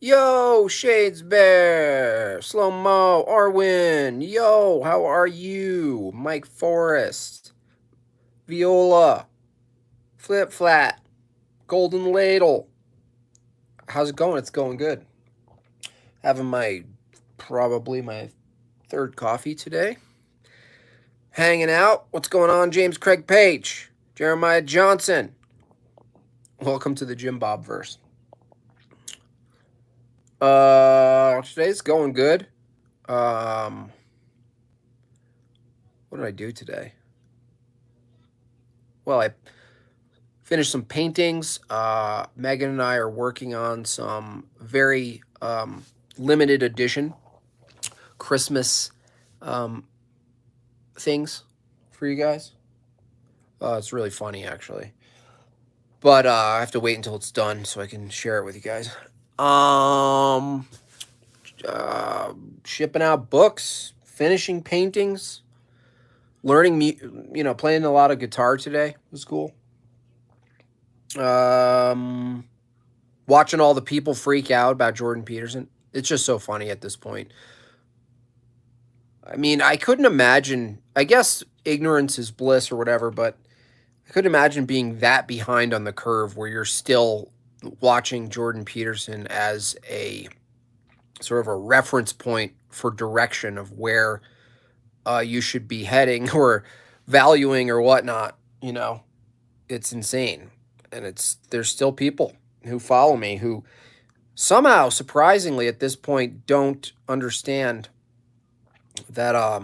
Yo, Shades Bear, Slow Mo, Arwin. Yo, how are you? Mike Forrest, Viola, Flip Flat, Golden Ladle. How's it going? It's going good. Having probably my third coffee today. Hanging out. What's going on, James Craig Page, Jeremiah Johnson? Welcome to the Jim Bob verse. Today's going good. What did I do today? Well, I finished some paintings. Megan and I are working on some very limited edition Christmas things for you guys. It's really funny, actually. But I have to wait until it's done so I can share it with you guys. Shipping out books, finishing paintings, learning, playing a lot of guitar today. It was cool. Watching all the people freak out about Jordan Peterson. It's just so funny at this point. I mean, I couldn't imagine, I guess ignorance is bliss or whatever, but I couldn't imagine being that behind on the curve where you're still watching Jordan Peterson as a sort of a reference point for direction of where you should be heading or valuing or whatnot. It's insane. And there's still people who follow me who somehow, surprisingly, at this point, don't understand that,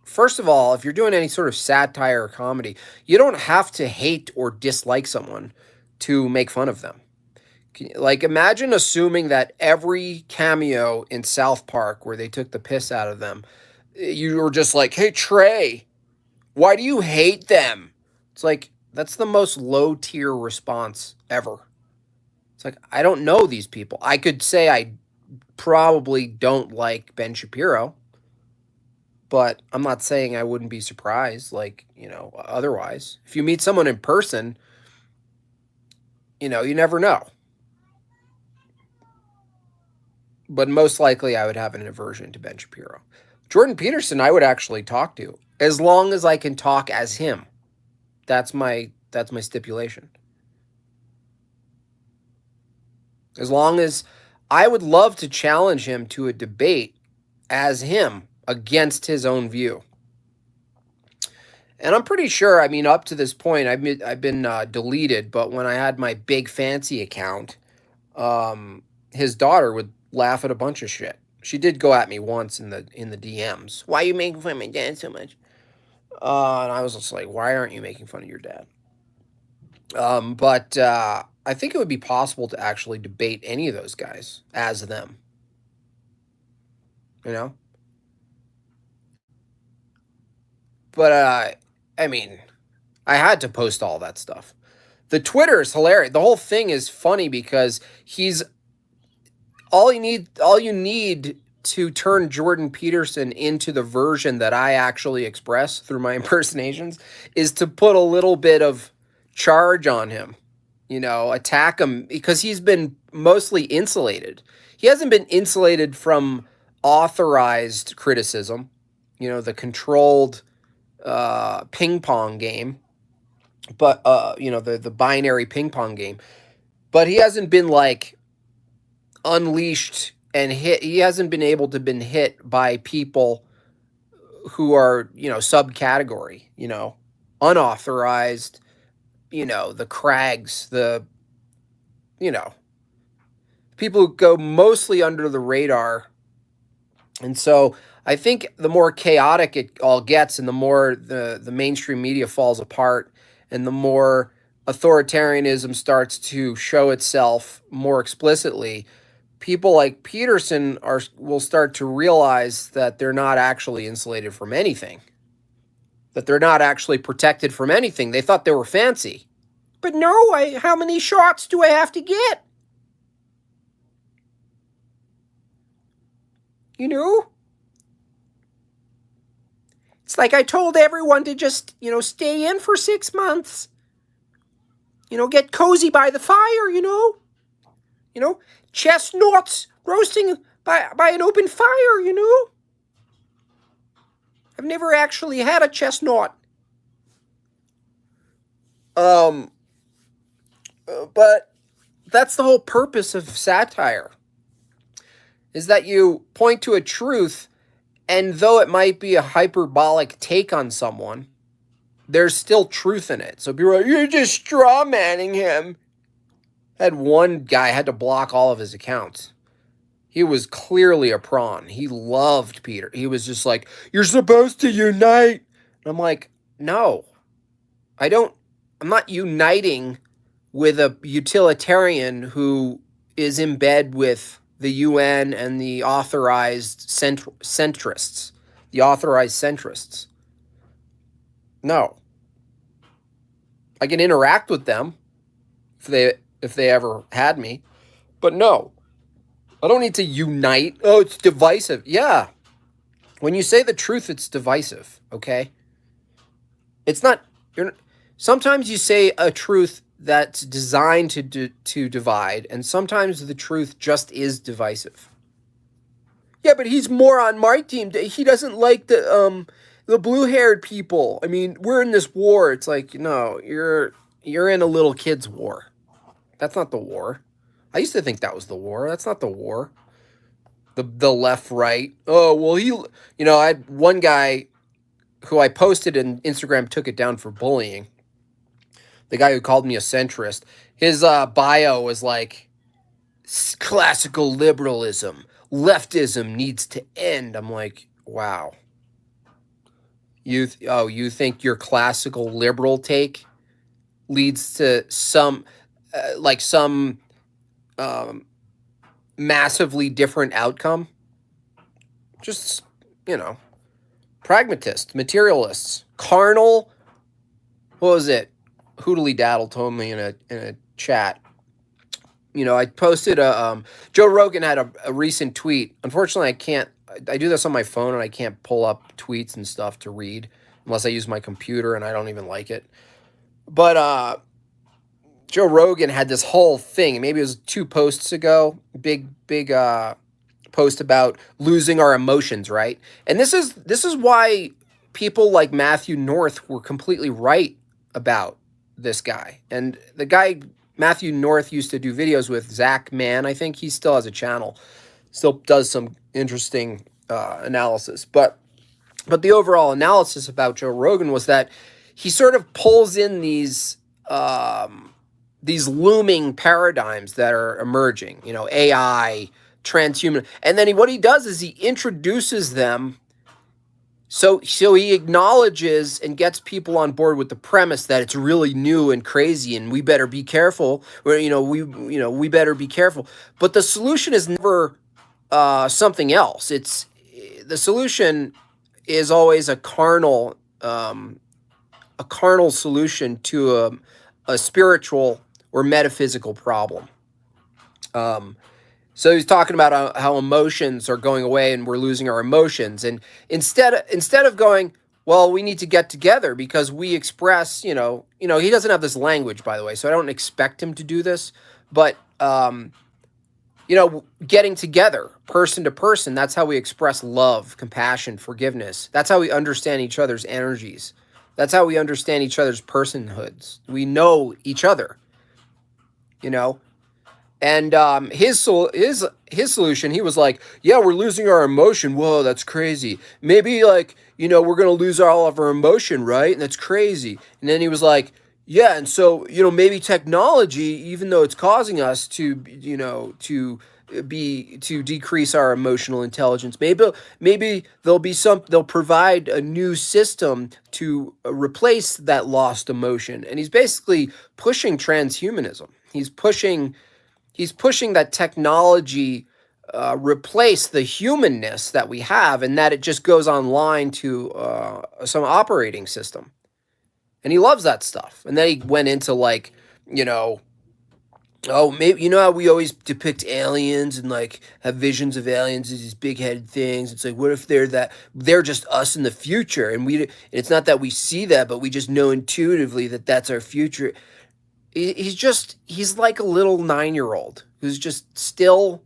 first of all, if you're doing any sort of satire or comedy, you don't have to hate or dislike someone to make fun of them. Like, imagine assuming that every cameo in South Park where they took the piss out of them, you were just like, hey, Trey, why do you hate them? It's like, that's the most low tier response ever. It's like, I don't know these people. I could say I probably don't like Ben Shapiro, but I'm not saying I wouldn't be surprised, otherwise. If you meet someone in person, you never know. But most likely I would have an aversion to Ben Shapiro. Jordan Peterson, I would actually talk to, as long as I can talk as him. That's my stipulation. As long as I would love to challenge him to a debate as him against his own view. And I'm pretty sure, I mean, up to this point, I've been deleted, but when I had my big fancy account, his daughter would laugh at a bunch of shit. She did go at me once in the DMs. Why are you making fun of my dad so much? And I was just like, why aren't you making fun of your dad? But I think it would be possible to actually debate any of those guys as them. You know? But I mean, I had to post all that stuff. The Twitter is hilarious. The whole thing is funny because he's all you need to turn Jordan Peterson into the version that I actually express through my impersonations is to put a little bit of charge on him, attack him, because he's been mostly insulated. He hasn't been insulated from authorized criticism, the controlled ping pong game, but the binary ping pong game. But he hasn't been like unleashed and hit. He hasn't been able to been hit by people who are subcategory, unauthorized, the crags, the people who go mostly under the radar. And so I think the more chaotic it all gets and the more the mainstream media falls apart and the more authoritarianism starts to show itself more explicitly, people like Peterson will start to realize that they're not actually insulated from anything, that they're not actually protected from anything. They thought they were fancy. But no, how many shots do I have to get? You know? It's like I told everyone to just, stay in for 6 months. Get cozy by the fire, chestnuts roasting by an open fire, I've never actually had a chestnut. But that's the whole purpose of satire, is that you point to a truth, and though it might be a hyperbolic take on someone, there's still truth in it. So people are like, you're just straw manning him. Had one guy had to block all of his accounts. He was clearly a prawn. He loved Peter. He was just like, you're supposed to unite. And I'm like, no, I'm not uniting with a utilitarian who is in bed with the UN and the authorized centrists. The authorized centrists. No. I can interact with them if they ever had me. But no. I don't need to unite. Oh, it's divisive. Yeah. When you say the truth, it's divisive, okay? It's not sometimes you say a truth that's designed to divide, and sometimes the truth just is divisive. Yeah, but he's more on my team. He doesn't like the blue-haired people. I mean, we're in this war. It's like, no, you're in a little kid's war. That's not the war. I used to think that was the war. That's not the war. The left, right. Oh, well, I had one guy who I posted and Instagram took it down for bullying. The guy who called me a centrist. His bio was like, classical liberalism. Leftism needs to end. I'm like, wow. You think your classical liberal take leads to some massively different outcome? Just, pragmatists, materialists, carnal. What was it? Hoodly Daddle told me in a chat. I posted Joe Rogan had a recent tweet. Unfortunately, I do this on my phone and I can't pull up tweets and stuff to read unless I use my computer, and I don't even like it. But Joe Rogan had this whole thing. Maybe it was 2 posts ago. Big post about losing our emotions, right? And this is why people like Matthew North were completely right about this guy. And the guy Matthew North used to do videos with, Zach Mann, I think. He still has a channel, still does some interesting analysis. But the overall analysis about Joe Rogan was that he sort of pulls in these looming paradigms that are emerging, AI, transhuman. And then what he does is he introduces them. So he acknowledges and gets people on board with the premise that it's really new and crazy, and we better be careful. We better be careful. But the solution is never something else. The solution is always a carnal solution to a spiritual or metaphysical problem. So he's talking about how emotions are going away and we're losing our emotions. And instead of going, well, we need to get together because we express, he doesn't have this language, by the way, so I don't expect him to do this. But, getting together, person to person, that's how we express love, compassion, forgiveness. That's how we understand each other's energies. That's how we understand each other's personhoods. We know each other, And his solution, he was like, yeah, we're losing our emotion. Whoa, that's crazy. Maybe we're going to lose all of our emotion, right? And that's crazy. And then he was like, yeah, and so, maybe technology, even though it's causing us to decrease our emotional intelligence, maybe they'll provide a new system to replace that lost emotion. And he's basically pushing transhumanism. He's pushing that technology replace the humanness that we have, and that it just goes online to some operating system. And he loves that stuff. And then he went into you know, oh, maybe you know how we always depict aliens and like have visions of aliens as these big-headed things. It's like, what if they're just us in the future, and it's not that we see that, but we just know intuitively that that's our future. He's like a little 9-year-old who's just still,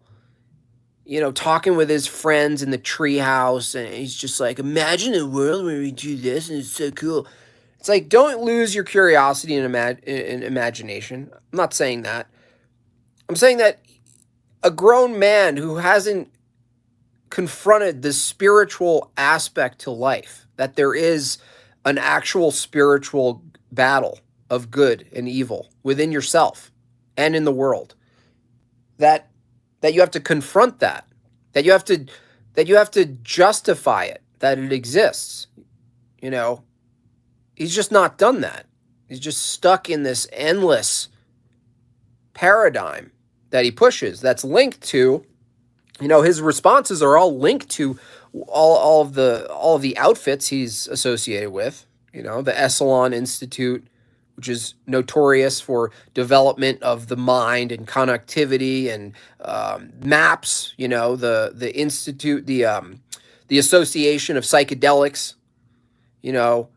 talking with his friends in the treehouse, and he's just like, imagine a world where we do this, and it's so cool. It's like, don't lose your curiosity and imagination. I'm not saying that. I'm saying that a grown man who hasn't confronted the spiritual aspect to life, that there is an actual spiritual battle of good and evil within yourself and in the world, that you have to confront that you have to justify it, that it exists. You know, he's just not done that. He's just stuck in this endless paradigm that he pushes, that's linked to, his responses are all linked to all of the outfits he's associated with. The Esalen Institute, which is notorious for development of the mind and connectivity and MAPS. The institute, the Association of Psychedelics. The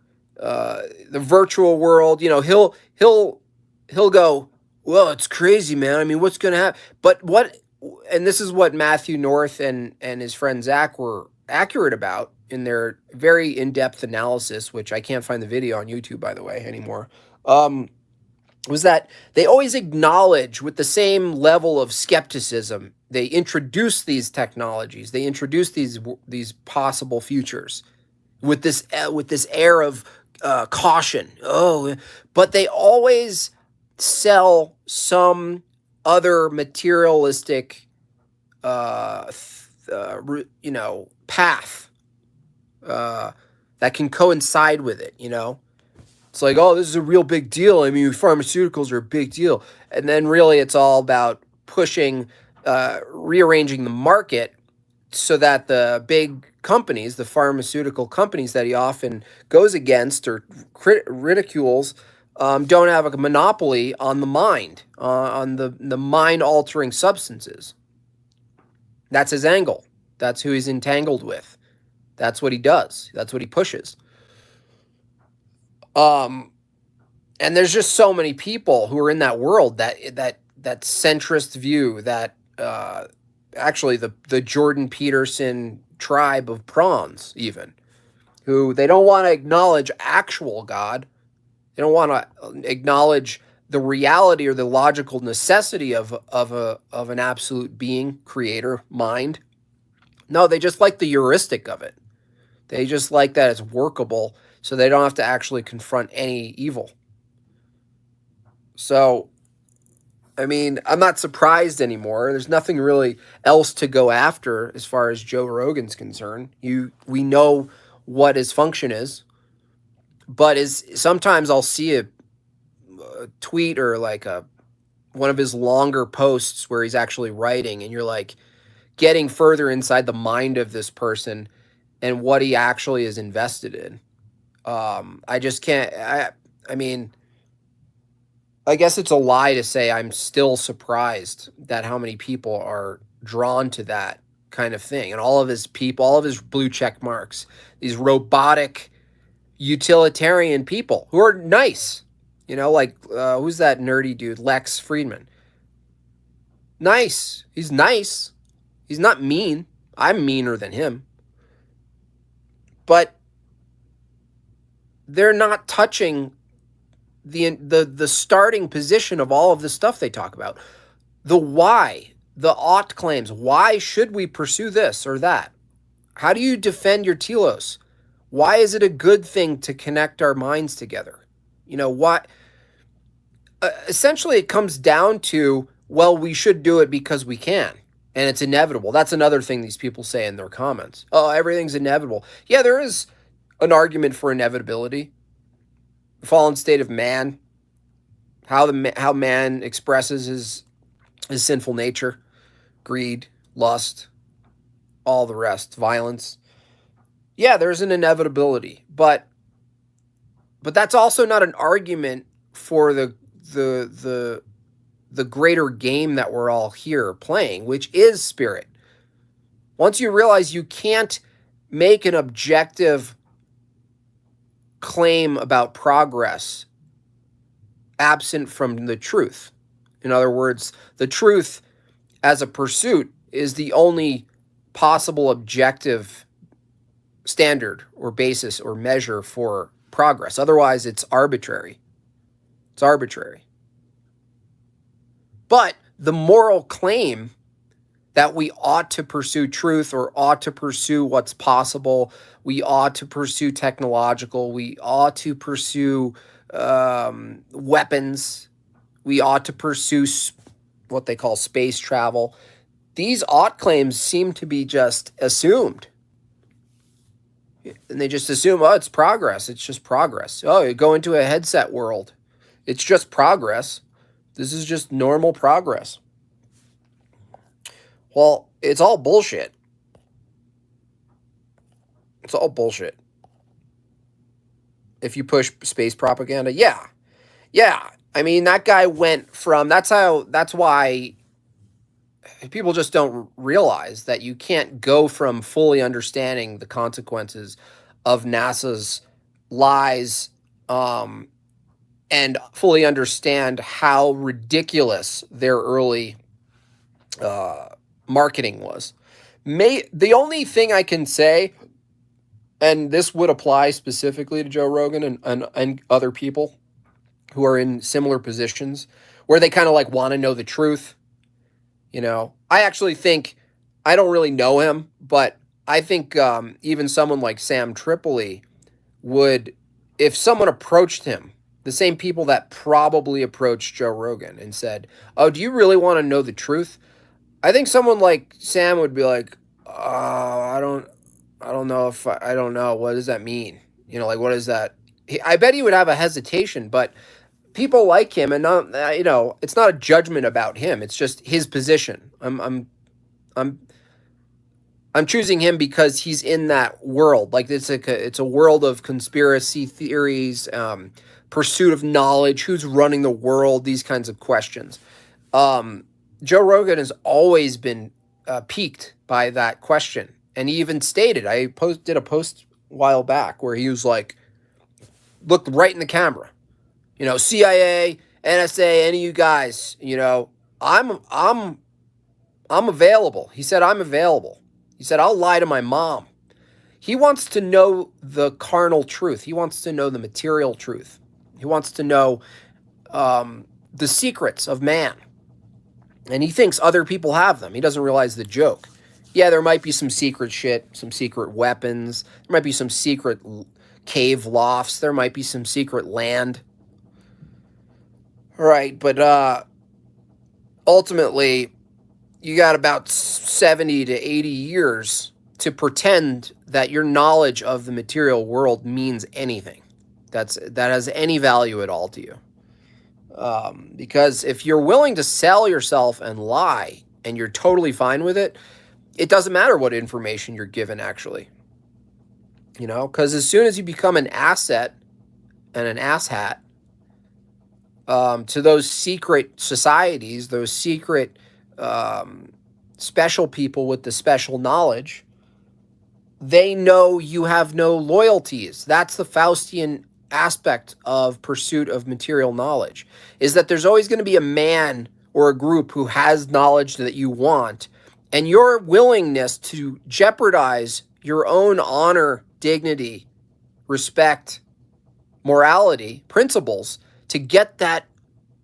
virtual world. He'll go, well, it's crazy, man. I mean, what's going to happen? But and this is what Matthew North and his friend Zach were accurate about in their very in-depth analysis, which I can't find the video on YouTube, by the way, anymore, was that they always acknowledge with the same level of skepticism. They introduce these technologies. They introduce these possible futures with this air of caution. Oh, but they always sell some other materialistic, path that can coincide with it. It's like, oh, this is a real big deal. I mean, pharmaceuticals are a big deal, and then really, it's all about pushing, rearranging the market so that the big companies, the pharmaceutical companies that he often goes against or ridicules, don't have a monopoly on the mind, on the mind-altering substances. That's his angle. That's who he's entangled with. That's what he does. That's what he pushes. And there's just so many people who are in that world, that centrist view, that actually the Jordan Peterson tribe of prawns, even, who they don't want to acknowledge actual God. They don't want to acknowledge the reality or the logical necessity of an absolute being, creator, mind. No, they just like the heuristic of it. They just like that it's workable, so they don't have to actually confront any evil. So, I mean, I'm not surprised anymore. There's nothing really else to go after as far as Joe Rogan's concerned. We know what his function is, but sometimes I'll see a tweet or like one of his longer posts where he's actually writing, and you're like getting further inside the mind of this person and what he actually is invested in. I just can't. I mean, I guess it's a lie to say I'm still surprised that how many people are drawn to that kind of thing, and all of his blue check marks, these robotic, utilitarian people who are nice. Like who's that nerdy dude, Lex Friedman? Nice. He's nice. He's not mean. I'm meaner than him. But they're not touching the starting position of all of the stuff they talk about. The why, the ought claims. Why should we pursue this or that? How do you defend your telos? Why is it a good thing to connect our minds together? What? Essentially, it comes down to, well, we should do it because we can, and it's inevitable. That's another thing these people say in their comments. Oh, everything's inevitable. Yeah, there is an argument for inevitability. The fallen state of man, how man expresses his sinful nature, greed, lust, all the rest, violence. Yeah, there's an inevitability, but that's also not an argument for the the the the greater game that we're all here playing, which is spirit. Once you realize you can't make an objective claim about progress absent from the truth. In other words, the truth as a pursuit is the only possible objective standard or basis or measure for progress. Otherwise, it's arbitrary. It's arbitrary. But the moral claim that we ought to pursue truth or ought to pursue what's possible, we ought to pursue technological, we ought to pursue weapons, we ought to pursue what they call space travel. These ought claims seem to be just assumed. And they just assume, oh, it's progress. It's just progress. Oh, you go into a headset world. It's just progress. This is just normal progress. Well, it's all bullshit. It's all bullshit. If you push space propaganda, yeah. I mean, that guy went from, that's why people just don't realize that you can't go from fully understanding the consequences of NASA's lies and fully understand how ridiculous their early marketing was. The only thing I can say, and this would apply specifically to Joe Rogan and other people who are in similar positions where they kind of like want to know the truth. You know, I actually think, I don't really know him, but I think even someone like Sam Tripoli would, if someone approached him, the same people that probably approached Joe Rogan and said, oh, do you really want to know the truth? I think someone like Sam would be like, I don't know if I don't know. What does that mean? You know, like, what is that? I bet he would have a hesitation, but people like him, and not, you know, it's not a judgment about him. It's just his position. I'm choosing him because he's in that world. Like, it's a world of conspiracy theories, pursuit of knowledge, who's running the world, these kinds of questions. Joe Rogan has always been piqued by that question. And he even stated, I did a post a while back where he was like, looked right in the camera. You know, CIA, NSA, any of you guys, you know, I'm available. He said, I'm available. He said, I'll lie to my mom. He wants to know the carnal truth. He wants to know the material truth. He wants to know the secrets of man. And he thinks other people have them. He doesn't realize the joke. Yeah, there might be some secret shit, some secret weapons. There might be some secret cave lofts. There might be some secret land. All right, but ultimately, you got about 70 to 80 years to pretend that your knowledge of the material world means anything. That has any value at all to you. Because if you're willing to sell yourself and lie, and you're totally fine with it, it doesn't matter what information you're given, actually. You know, because as soon as you become an asset and an asshat to those secret societies, those secret special people with the special knowledge, they know you have no loyalties. That's the Faustian aspect of pursuit of material knowledge, is that there's always going to be a man or a group who has knowledge that you want, and your willingness to jeopardize your own honor, dignity, respect, morality, principles to get that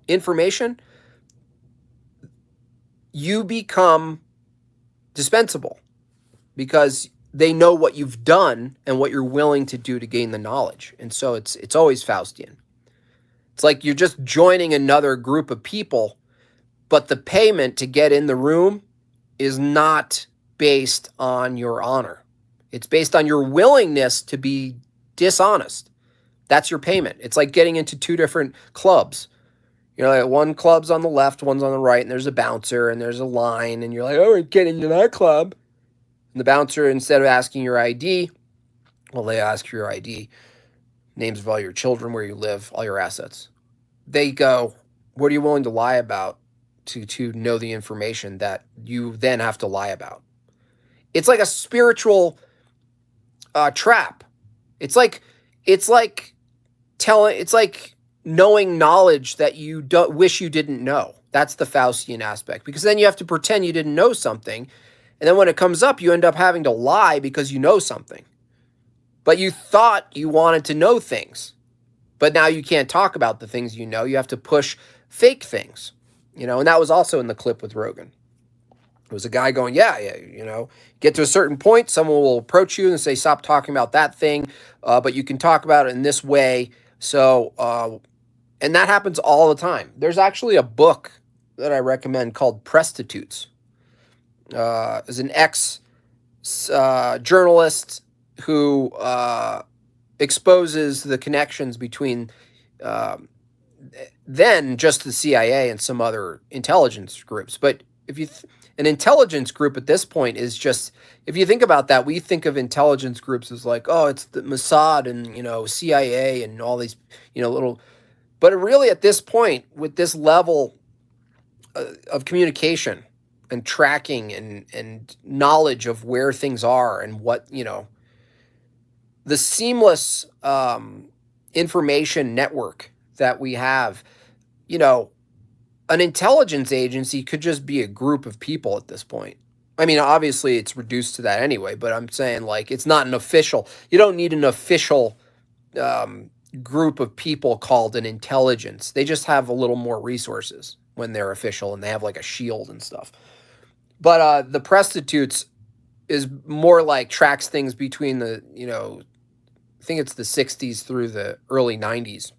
information, you become dispensable because they know what you've done and what you're willing to do to gain the knowledge. And so it's always Faustian. It's like you're just joining another group of people, but the payment to get in the room is not based on your honor. It's based on your willingness to be dishonest. That's your payment. It's like getting into two different clubs. You know, like one club's on the left, one's on the right, and there's a bouncer and there's a line, and you're like, oh, get into that club. And the bouncer, instead of asking your ID, well, they ask for your ID, names of all your children, where you live, all your assets. They go, What are you willing to lie about to know the information that you then have to lie about? It's like a spiritual trap. It's like it's like it's like knowing knowledge that you don't wish you didn't know. That's the Faustian aspect, because then you have to pretend you didn't know something, and then when it comes up, you end up having to lie because you know something. But you thought you wanted to know things. But now you can't talk about the things you know. You have to push fake things. And that was also in the clip with Rogan. It was a guy going, yeah, get to a certain point, someone will approach you and say, stop talking about that thing, but you can talk about it in this way. So, and that happens all the time. There's actually a book that I recommend called Prostitutes. Is an ex-journalist who exposes the connections between then just the CIA and some other intelligence groups. But if you an intelligence group at this point is just, if you think about that, we think of intelligence groups as like, oh, it's the Mossad and CIA and all these little, but really at this point with this level of communication and tracking and knowledge of where things are and what the seamless information network that we have, an intelligence agency could just be a group of people at this point. I mean, obviously it's reduced to that anyway, but I'm saying like it's not an official, you don't need an official group of people called an intelligence. They just have a little more resources when they're official and they have like a shield and stuff. But the Prostitutes is more like tracks things between the, I think it's the 60s through the early 90s.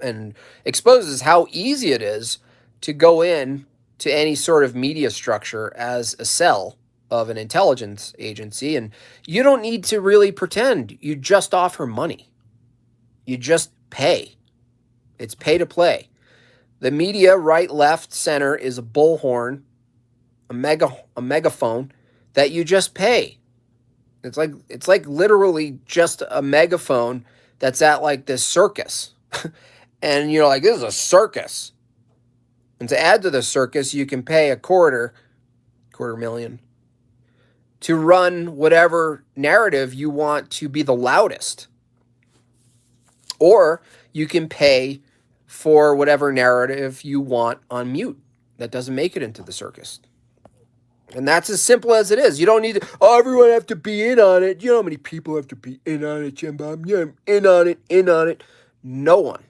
And exposes how easy it is to go in to any sort of media structure as a cell of an intelligence agency. And you don't need to really pretend. You just offer money. You just pay. It's pay to play. The media, right, left, center, is a bullhorn, a megaphone that you just pay. It's like literally just a megaphone that's at like this circus. And you're like, this is a circus. And to add to the circus, you can pay a quarter million to run whatever narrative you want to be the loudest. Or you can pay for whatever narrative you want on mute that doesn't make it into the circus. And that's as simple as it is. You don't need to, everyone have to be in on it. You know how many people have to be in on it, Jim Bob? Yeah, in on it. No one.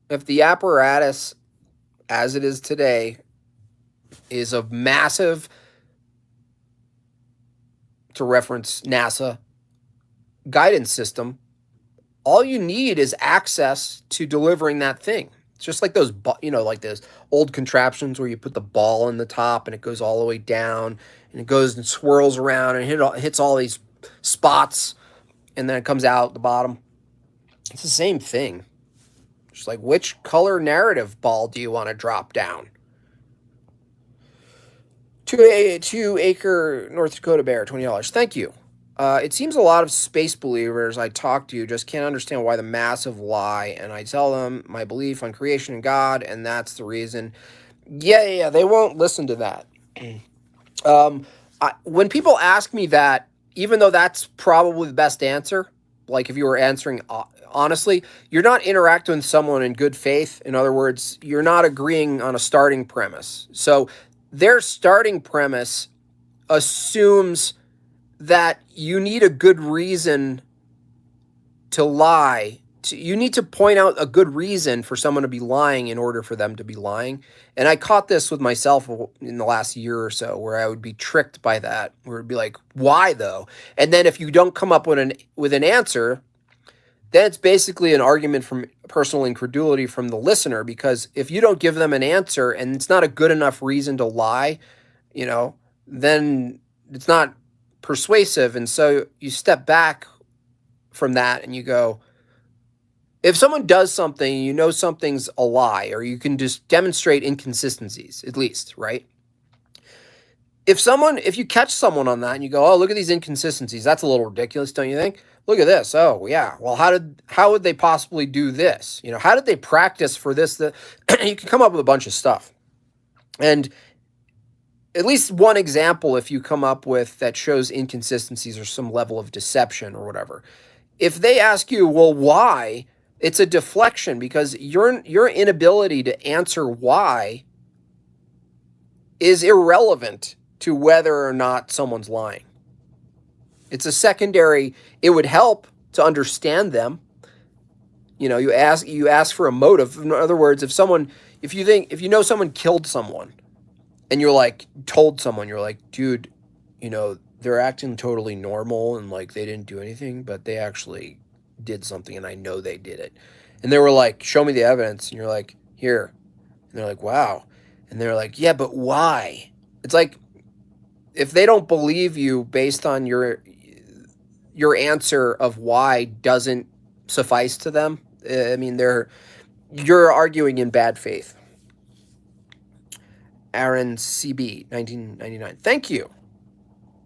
If the apparatus, as it is today, is a massive, to reference NASA, guidance system, all you need is access to delivering that thing. It's just like those, like those old contraptions where you put the ball in the top and it goes all the way down and it goes and swirls around and hits all these spots and then it comes out the bottom. It's the same thing. Just like, which color narrative ball do you want to drop down? 2-acre North Dakota bear, $20. Thank you. It seems a lot of space believers I talk to just can't understand why the massive lie, and I tell them my belief on creation and God, and that's the reason. Yeah, they won't listen to that. When people ask me that, even though that's probably the best answer, like if you were answering honestly, you're not interacting with someone in good faith. In other words, you're not agreeing on a starting premise. So their starting premise assumes that you need a good reason to lie. You need to point out a good reason for someone to be lying in order for them to be lying. And I caught this with myself in the last year or so, where I would be tricked by that, where it'd be like, why though? And then if you don't come up with an answer, then it's basically an argument from personal incredulity from the listener, because if you don't give them an answer and it's not a good enough reason to lie, then it's not persuasive. And so you step back from that and you go, if someone does something, something's a lie, or you can just demonstrate inconsistencies, at least, right? if you catch someone on that and you go, oh, look at these inconsistencies, that's a little ridiculous, don't you think? Look at this. Oh, yeah. Well, how would they possibly do this? You know, how did they practice for this? That you can come up with a bunch of stuff. And at least one example, if you come up with that shows inconsistencies or some level of deception or whatever, if they ask you, well, why? It's a deflection because your inability to answer why is irrelevant to whether or not someone's lying. It's a secondary. It would help to understand them. You know, you ask for a motive. In other words, if you know someone killed someone, and you're like told someone, you're like, dude, you know, they're acting totally normal and like they didn't do anything, but they actually did something, and I know they did it. And they were like, show me the evidence, and you're like, here. And they're like, wow. And they're like, yeah, but why? It's like, if they don't believe you based on your answer of why doesn't suffice to them, I mean, you're arguing in bad faith. Aaron CB 1999. Thank you.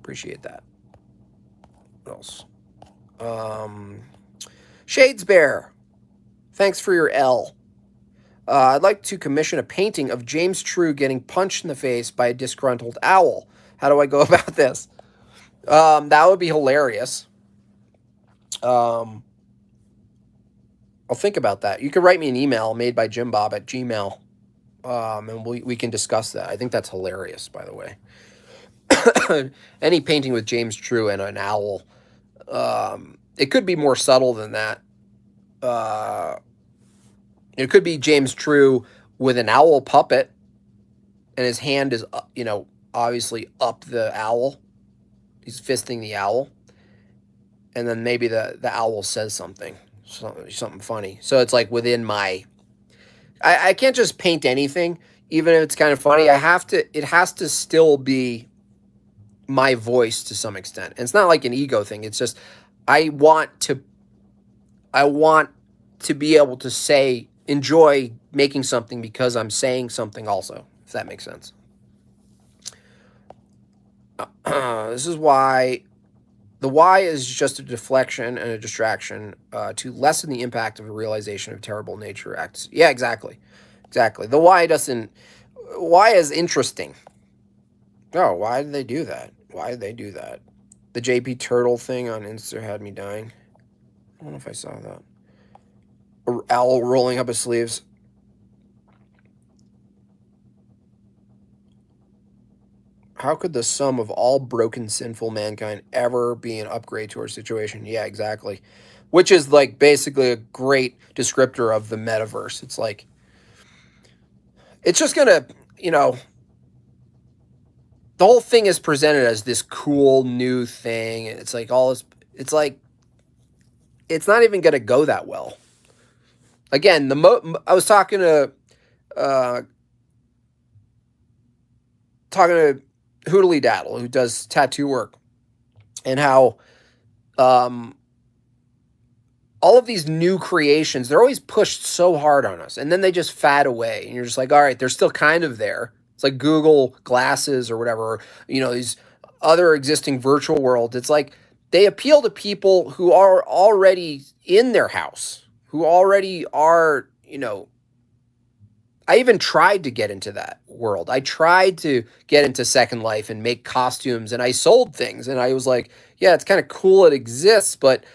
Appreciate that. What else? Shades Bear. Thanks for your L. I'd like to commission a painting of James True getting punched in the face by a disgruntled owl. How do I go about this? That would be hilarious. I'll think about that. You can write me an email made by jimbob at gmail, and we can discuss that. I think that's hilarious, by the way. Any painting with James True and an owl. It could be more subtle than that. It could be James True with an owl puppet, and his hand is, obviously up the owl. He's fisting the owl. And then maybe the owl says something funny. So it's like within my... I can't just paint anything, even if it's kind of funny. It has to still be my voice to some extent. And it's not like an ego thing. It's just I want to be able to enjoy making something because I'm saying something also, if that makes sense. This is why the why is just a deflection and a distraction to lessen the impact of a realization of terrible nature acts. Yeah, exactly. The why is interesting. Oh, why did they do that? The JP Turtle thing on Insta had me dying. I don't know if I saw that. Owl rolling up his sleeves. How could the sum of all broken, sinful mankind ever be an upgrade to our situation? Yeah, exactly. Which is like basically a great descriptor of the metaverse. It's like, it's just gonna, the whole thing is presented as this cool new thing. And it's like all this, it's like, it's not even gonna go that well. Again, I was talking to Hoodly Daddle, who does tattoo work, and how all of these new creations, they're always pushed so hard on us, and then they just fade away, and you're just like, all right, they're still kind of there. It's like Google Glasses or whatever, these other existing virtual worlds. It's like they appeal to people who are already in their house, who already are, I even tried to get into that world. I tried to get into Second Life and make costumes, and I sold things, and I was like, yeah, it's kind of cool it exists, but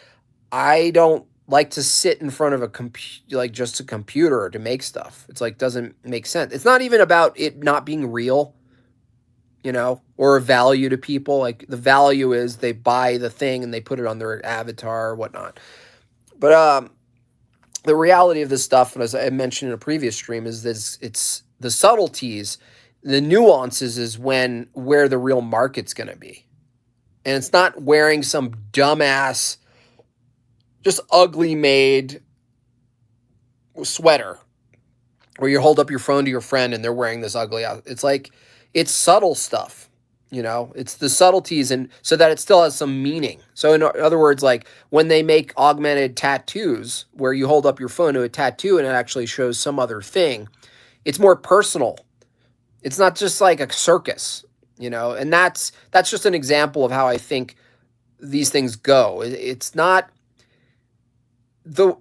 I don't like to sit in front of just a computer to make stuff. It's like, doesn't make sense. It's not even about it not being real, or a value to people. Like, the value is they buy the thing and they put it on their avatar or whatnot. But the reality of this stuff, and as I mentioned in a previous stream, is this: it's the subtleties, the nuances is where the real market's going to be. And it's not wearing some dumbass, just ugly made sweater where you hold up your phone to your friend and they're wearing this ugly out. It's like, it's subtle stuff. It's the subtleties, and so that it still has some meaning. So in other words, like when they make augmented tattoos where you hold up your phone to a tattoo and it actually shows some other thing, it's more personal. It's not just like a circus. And that's just an example of how I think these things go. It's not the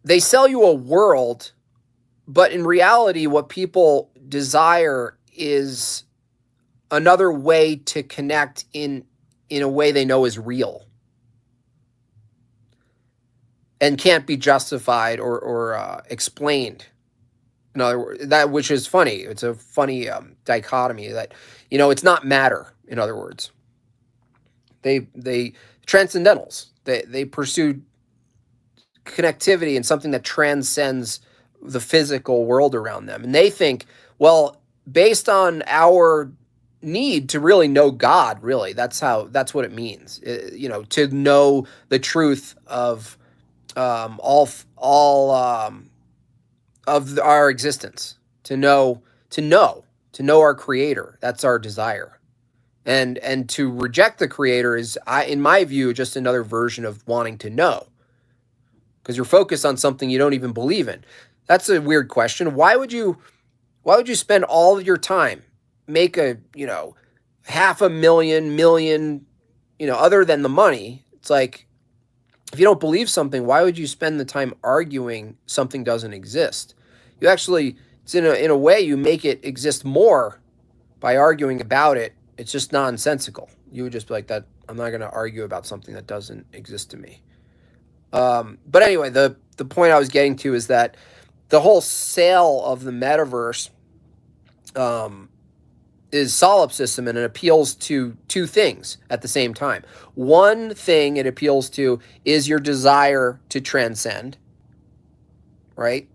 they sell you a world, but in reality, what people desire is another way to connect in a way they know is real and can't be justified or explained. In other words, that which is funny. It's a funny dichotomy that it's not matter. In other words, they transcendentals. They pursue connectivity and something that transcends the physical world around them, and they think, well, based on our need to really know God, really, that's what it means. To know the truth of all of our existence, to know our Creator. That's our desire, and to reject the Creator is, in my view, just another version of wanting to know, because you're focused on something you don't even believe in. That's a weird question. Why would you spend all of your time, make a, half a million, other than the money? It's like, if you don't believe something, why would you spend the time arguing something doesn't exist? You actually, it's in a way, you make it exist more by arguing about it. It's just nonsensical. You would just be like, that, I'm not going to argue about something that doesn't exist to me. But anyway, the point I was getting to is that the whole sale of the metaverse is solipsism, and it appeals to two things at the same time. One thing it appeals to is your desire to transcend, right?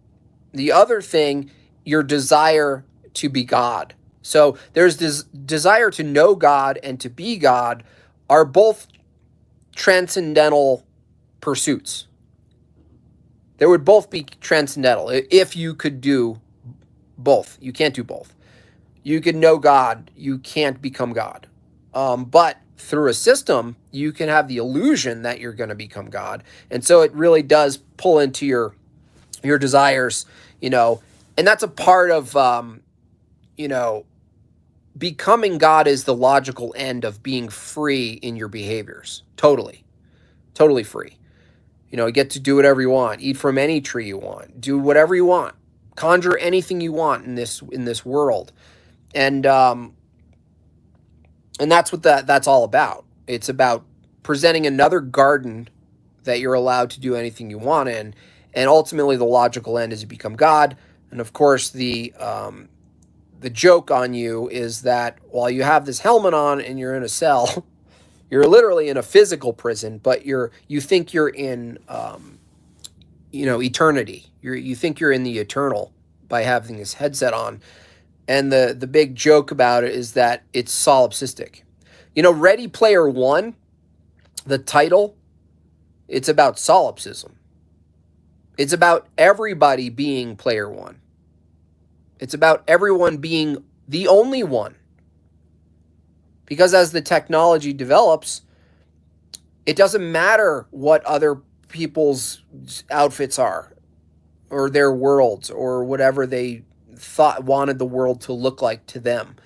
The other thing, your desire to be God. So there's this desire to know God and to be God are both transcendental pursuits. They would both be transcendental if you could do both. You can't do both. You can know God. You can't become God. But through a system, you can have the illusion that you're going to become God. And so it really does pull into your desires, and that's a part of, becoming God is the logical end of being free in your behaviors. Totally. Totally free. You get to do whatever you want, eat from any tree you want, do whatever you want, conjure anything you want in this world. And that's what that's all about. It's about presenting another garden that you're allowed to do anything you want in, and ultimately the logical end is you become God. And of course, the joke on you is that while you have this helmet on and you're in a cell, you're literally in a physical prison, but you think you're in eternity. You think you're in the eternal by having this headset on. And the big joke about it is that it's solipsistic. Ready Player One, the title, it's about solipsism. It's about everybody being player one. It's about everyone being the only one. Because as the technology develops, it doesn't matter what other people's outfits are, or their worlds, or whatever they wanted the world to look like to them.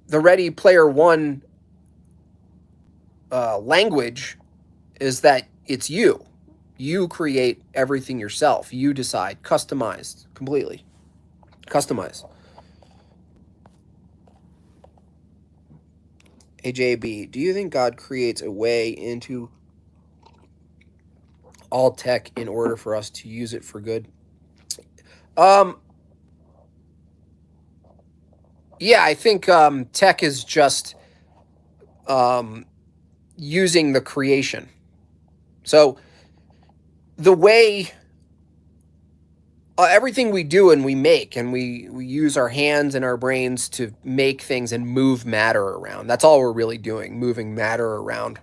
The Ready Player One language is that it's you. You create everything yourself. You decide. Customized. Completely. Customized. AJB, do you think God creates a way into all tech in order for us to use it for good? Yeah, I think tech is just using the creation. So the way everything we do and we make, and we use our hands and our brains to make things and move matter around. That's all we're really doing, moving matter around.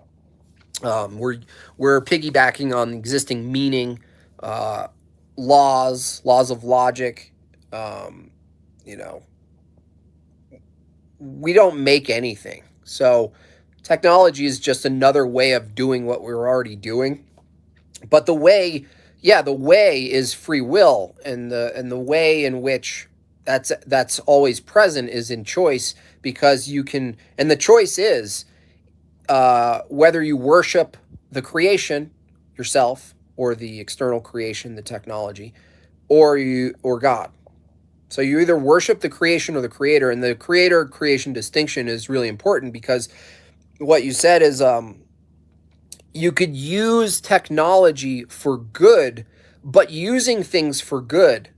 We're piggybacking on existing meaning, laws of logic. We don't make anything. So technology is just another way of doing what we're already doing. But the way is free will, and the way in which that's always present is in choice, because you can, and the choice is whether you worship the creation yourself, or the external creation, the technology, or God. So you either worship the creation or the creator, and the creator creation distinction is really important, because what you said is you could use technology for good, but using things for good,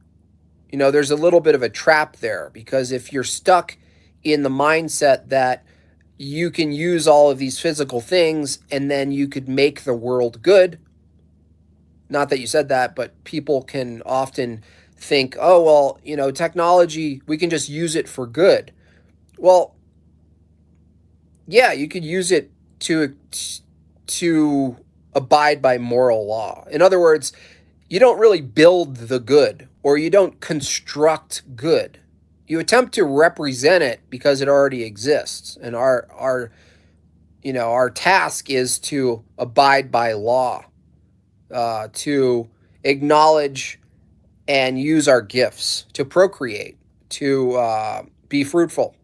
there's a little bit of a trap there, because if you're stuck in the mindset that you can use all of these physical things and then you could make the world good, not that you said that, but people can often think, oh, well, technology, we can just use it for good. Well, yeah, you could use it to abide by moral law. In other words, you don't really build the good, or you don't construct good. You attempt to represent it because it already exists. And our task is to abide by law, to acknowledge and use our gifts, to procreate, to be fruitful,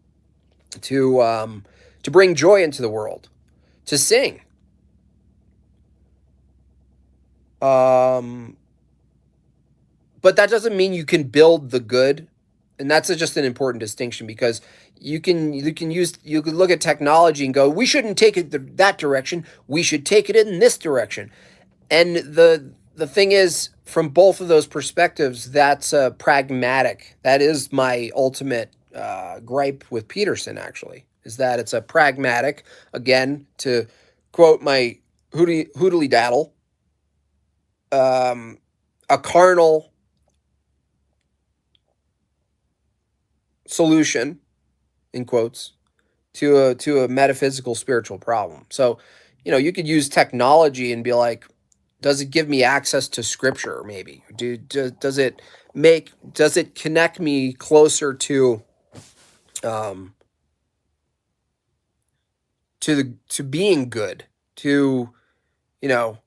to bring joy into the world, to sing. Um, but that doesn't mean you can build the good, and that's just an important distinction, because you can look at technology and go, we shouldn't take it that direction, we should take it in this direction. And the thing is, from both of those perspectives, that's pragmatic. That is my ultimate gripe with Peterson, actually, is that it's a pragmatic, again, to quote my hoodly daddle, a carnal solution, in quotes, to a metaphysical spiritual problem. So, you could use technology and be like, does it give me access to scripture? Maybe does it connect me closer um, to being good, to you know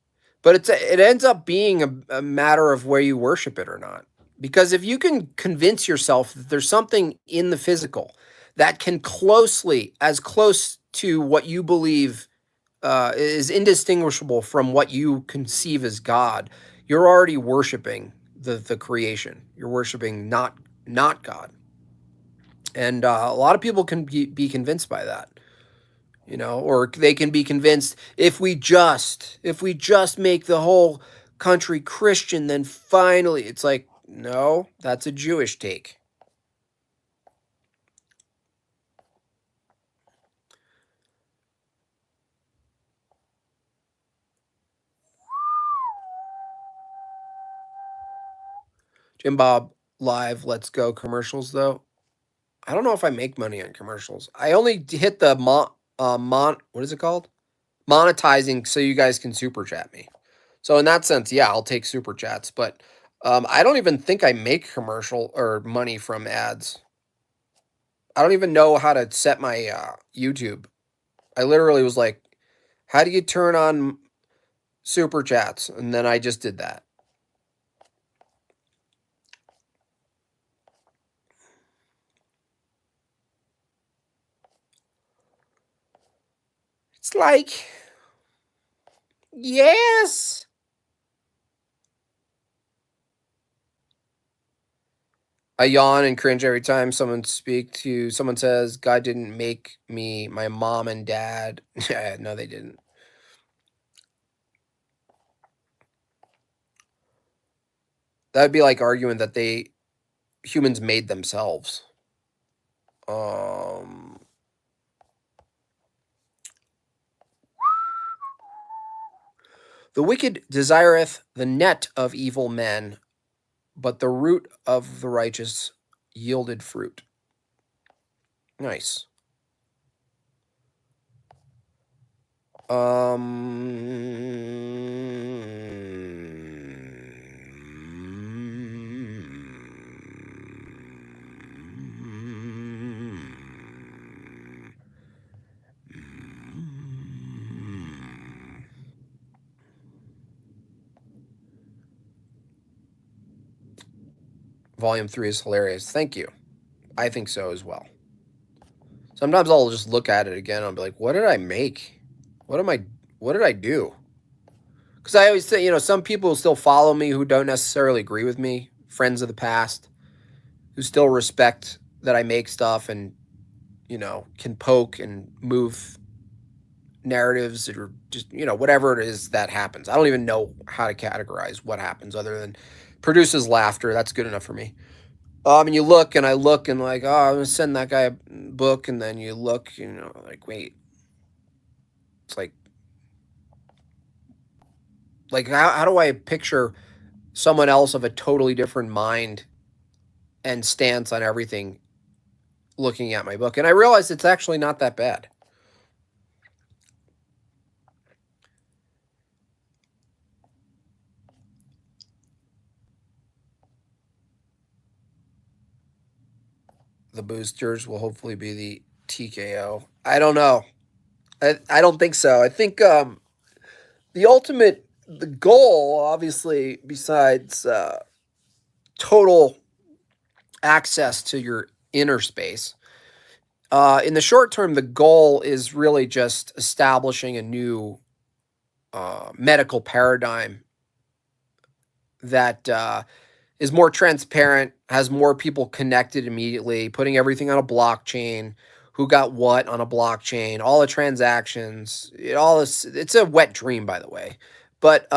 but it ends up being a matter of where you worship it or not. Because if you can convince yourself that there's something in the physical that can as close to what you believe is indistinguishable from what you conceive as God, you're already worshiping the creation. You're worshiping not God. And a lot of people can be convinced by that, or they can be convinced, if we just make the whole country Christian, then finally, it's like, no, that's a Jewish take. Jim Bob live, let's go commercials though. I don't know if I make money on commercials. I only hit the what is it called? Monetizing, so you guys can super chat me. So in that sense, yeah, I'll take super chats, but I don't even think I make commercial or money from ads. I don't even know how to set my YouTube. I literally was like, how do you turn on super chats? And then I just did that. It's like, yes. I yawn and cringe every time someone says, God didn't make me, my mom and dad. Yeah, no, they didn't. That would be like arguing that humans made themselves. Um, the wicked desireth the net of evil men, but the root of the righteous yielded fruit. Nice. Volume 3 is hilarious. Thank you. I think so as well. Sometimes I'll just look at it again and I'll be like, what did I make? What did I do? Because I always say, some people still follow me who don't necessarily agree with me, friends of the past, who still respect that I make stuff and, can poke and move narratives or just, whatever it is that happens. I don't even know how to categorize what happens other than produces laughter. That's good enough for me. And you look and I look and like, oh, I'm gonna send that guy a book, and then you look, like, wait, it's like how do I picture someone else of a totally different mind and stance on everything looking at my book? And I realized it's actually not that bad. The boosters will hopefully be the TKO. I don't know. I don't think so. I think the goal, obviously, besides total access to your inner space, in the short term, the goal is really just establishing a new medical paradigm that is more transparent, has more people connected immediately, putting everything on a blockchain, who got what on a blockchain, all the transactions, all this. It's a wet dream, by the way, but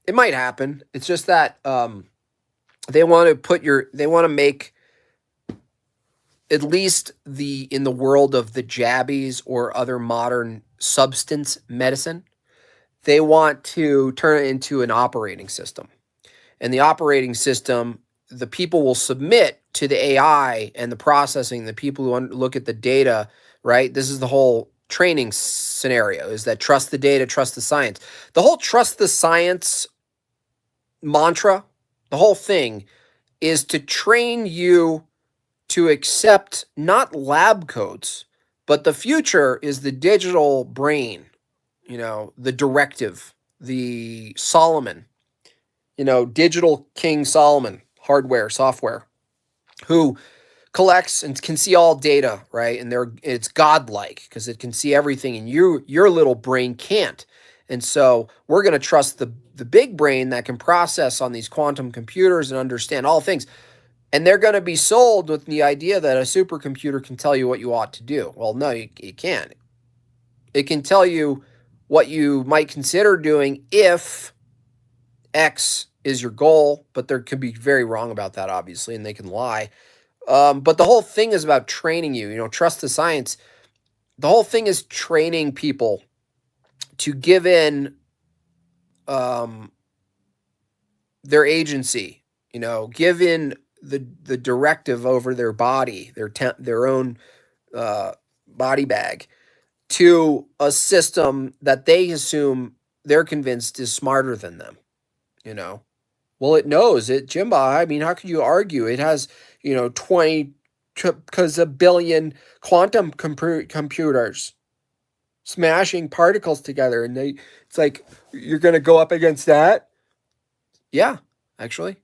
it might happen. It's just that they want to make at least in the world of the jabbies or other modern substance medicine, they want to turn it into an operating system. And the operating system, the people will submit to the AI and the processing, the people who look at the data, right? This is the whole training scenario, is that trust the data, trust the science. The whole trust the science mantra, the whole thing is to train you to accept not lab coats, but the future is the digital brain, the directive, the Solomon, digital King Solomon, hardware, software, who collects and can see all data, right? And it's godlike because it can see everything, and your little brain can't. And so we're going to trust the big brain that can process on these quantum computers and understand all things. And they're going to be sold with the idea that a supercomputer can tell you what you ought to do. Well, no, it can't. It can tell you what you might consider doing if X is your goal, but they could be very wrong about that, obviously, and they can lie. But the whole thing is about training you, trust the science. The whole thing is training people to give in their agency, give in the directive over their body, their own body bag, to a system that they assume they're convinced is smarter than them. Well, it knows it, Jimba. I mean, how could you argue? It has 20 because a billion quantum computers smashing particles together, and it's like, you're gonna go up against that. Yeah, actually.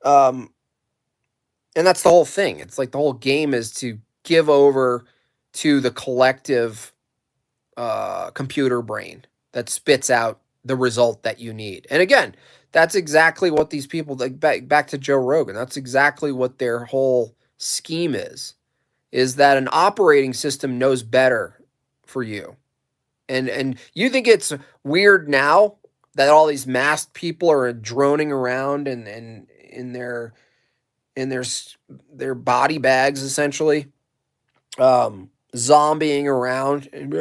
And that's the whole thing. It's like the whole game is to give over to the collective computer brain that spits out the result that you need. And again, that's exactly what these people, like back to Joe Rogan, that's exactly what their whole scheme is that an operating system knows better for you. And you think it's weird now that all these masked people are droning around and in their body bags, essentially, zombieing around. And,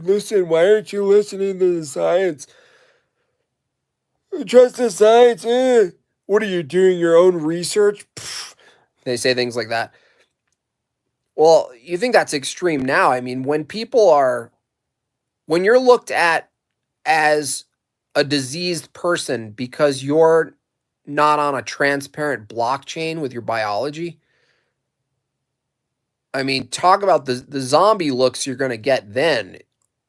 listen, why aren't you listening to the science? Trust the science. What are you doing? Your own research? Pfft. They say things like that. Well, you think that's extreme now. I mean, when you're looked at as a diseased person because you're not on a transparent blockchain with your biology, I mean, talk about the zombie looks you're going to get then.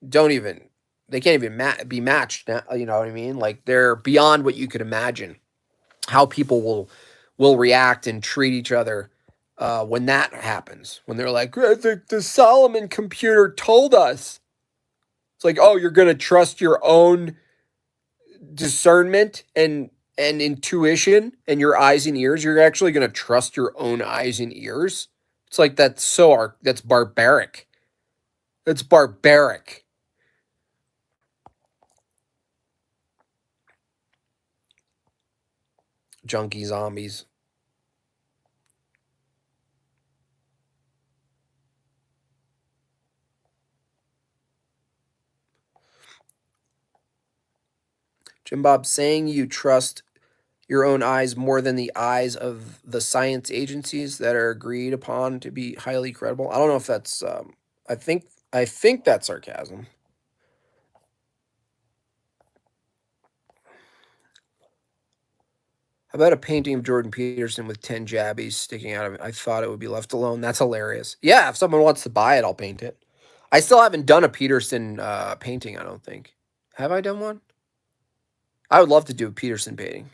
They can't even be matched now, you know what I mean? Like, they're beyond what you could imagine, how people will react and treat each other when that happens, when they're like, the Solomon computer told us. It's like, oh, you're going to trust your own discernment and intuition and your eyes and ears. You're actually going to trust your own eyes and ears. It's like that's barbaric. That's barbaric. Junkie zombies. Jim Bob, saying you trust your own eyes more than the eyes of the science agencies that are agreed upon to be highly credible. I don't know if that's. I think that's sarcasm. How about a painting of Jordan Peterson with 10 jabbies sticking out of it? I thought it would be left alone. That's hilarious. Yeah, if someone wants to buy it, I'll paint it. I still haven't done a Peterson painting, I don't think. Have I done one? I would love to do a Peterson painting.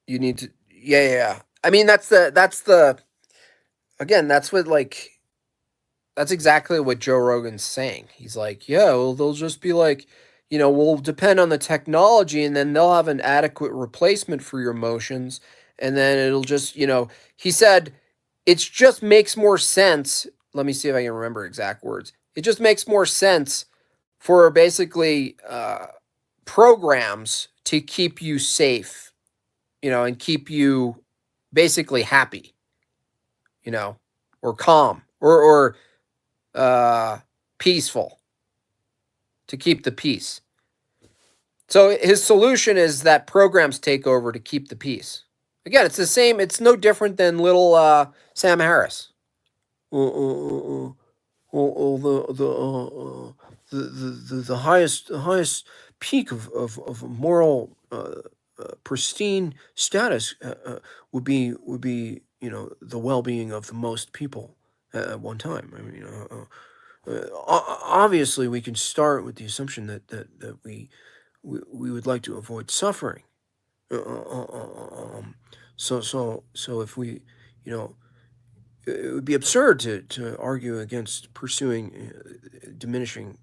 You need to, yeah. I mean, again, that's exactly what Joe Rogan's saying. He's like, yeah, well, they'll just be like, we'll depend on the technology and then they'll have an adequate replacement for your emotions. And then it'll just, he said, it just makes more sense. Let me see if I can remember exact words. It just makes more sense for basically programs to keep you safe, and keep you basically happy, or calm or peaceful, to keep the peace. So his solution is that programs take over to keep the peace. Again, it's the same. It's no different than little Sam Harris. The highest peak of moral pristine status would be the well-being of the most people at one time. I mean, obviously, we can start with the assumption that we would like to avoid suffering. So if we, it would be absurd to argue against pursuing diminishing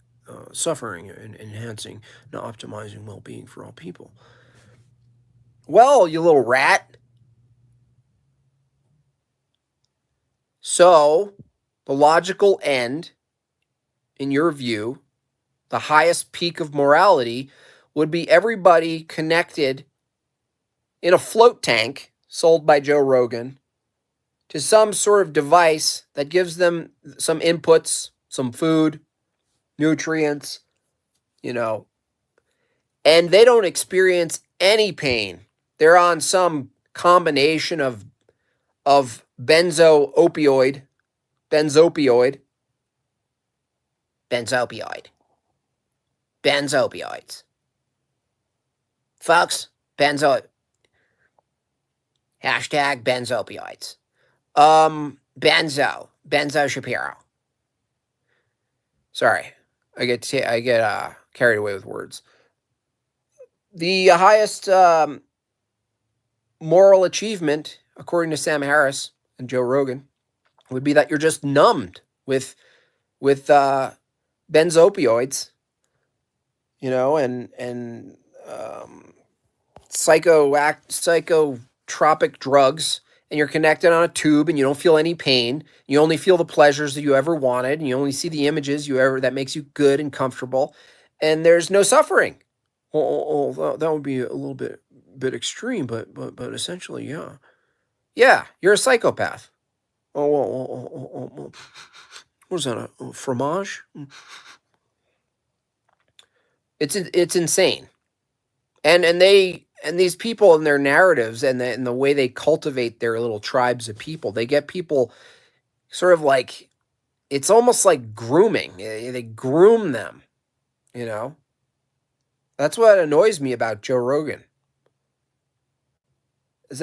suffering and enhancing and optimizing well-being for all people. Well, you little rat. So, the logical end, in your view, the highest peak of morality would be everybody connected in a float tank sold by Joe Rogan to some sort of device that gives them some inputs, some food, nutrients, and they don't experience any pain. They're on some combination of benzoids, folks. Hashtag benzopioids. Benzo Shapiro. Sorry, I get carried away with words. The highest moral achievement, according to Sam Harris and Joe Rogan, would be that you're just numbed with benzopioids, and psychotropic drugs, and you're connected on a tube, and you don't feel any pain. You only feel the pleasures that you ever wanted, and you only see the images that makes you good and comfortable, and there's no suffering. That would be a little bit extreme, but essentially, yeah, you're a psychopath. What is that? A fromage? It's insane, and these people and their narratives and the way they cultivate their little tribes of people, they get people sort of like, it's almost like grooming. They groom them, That's what annoys me about Joe Rogan. Is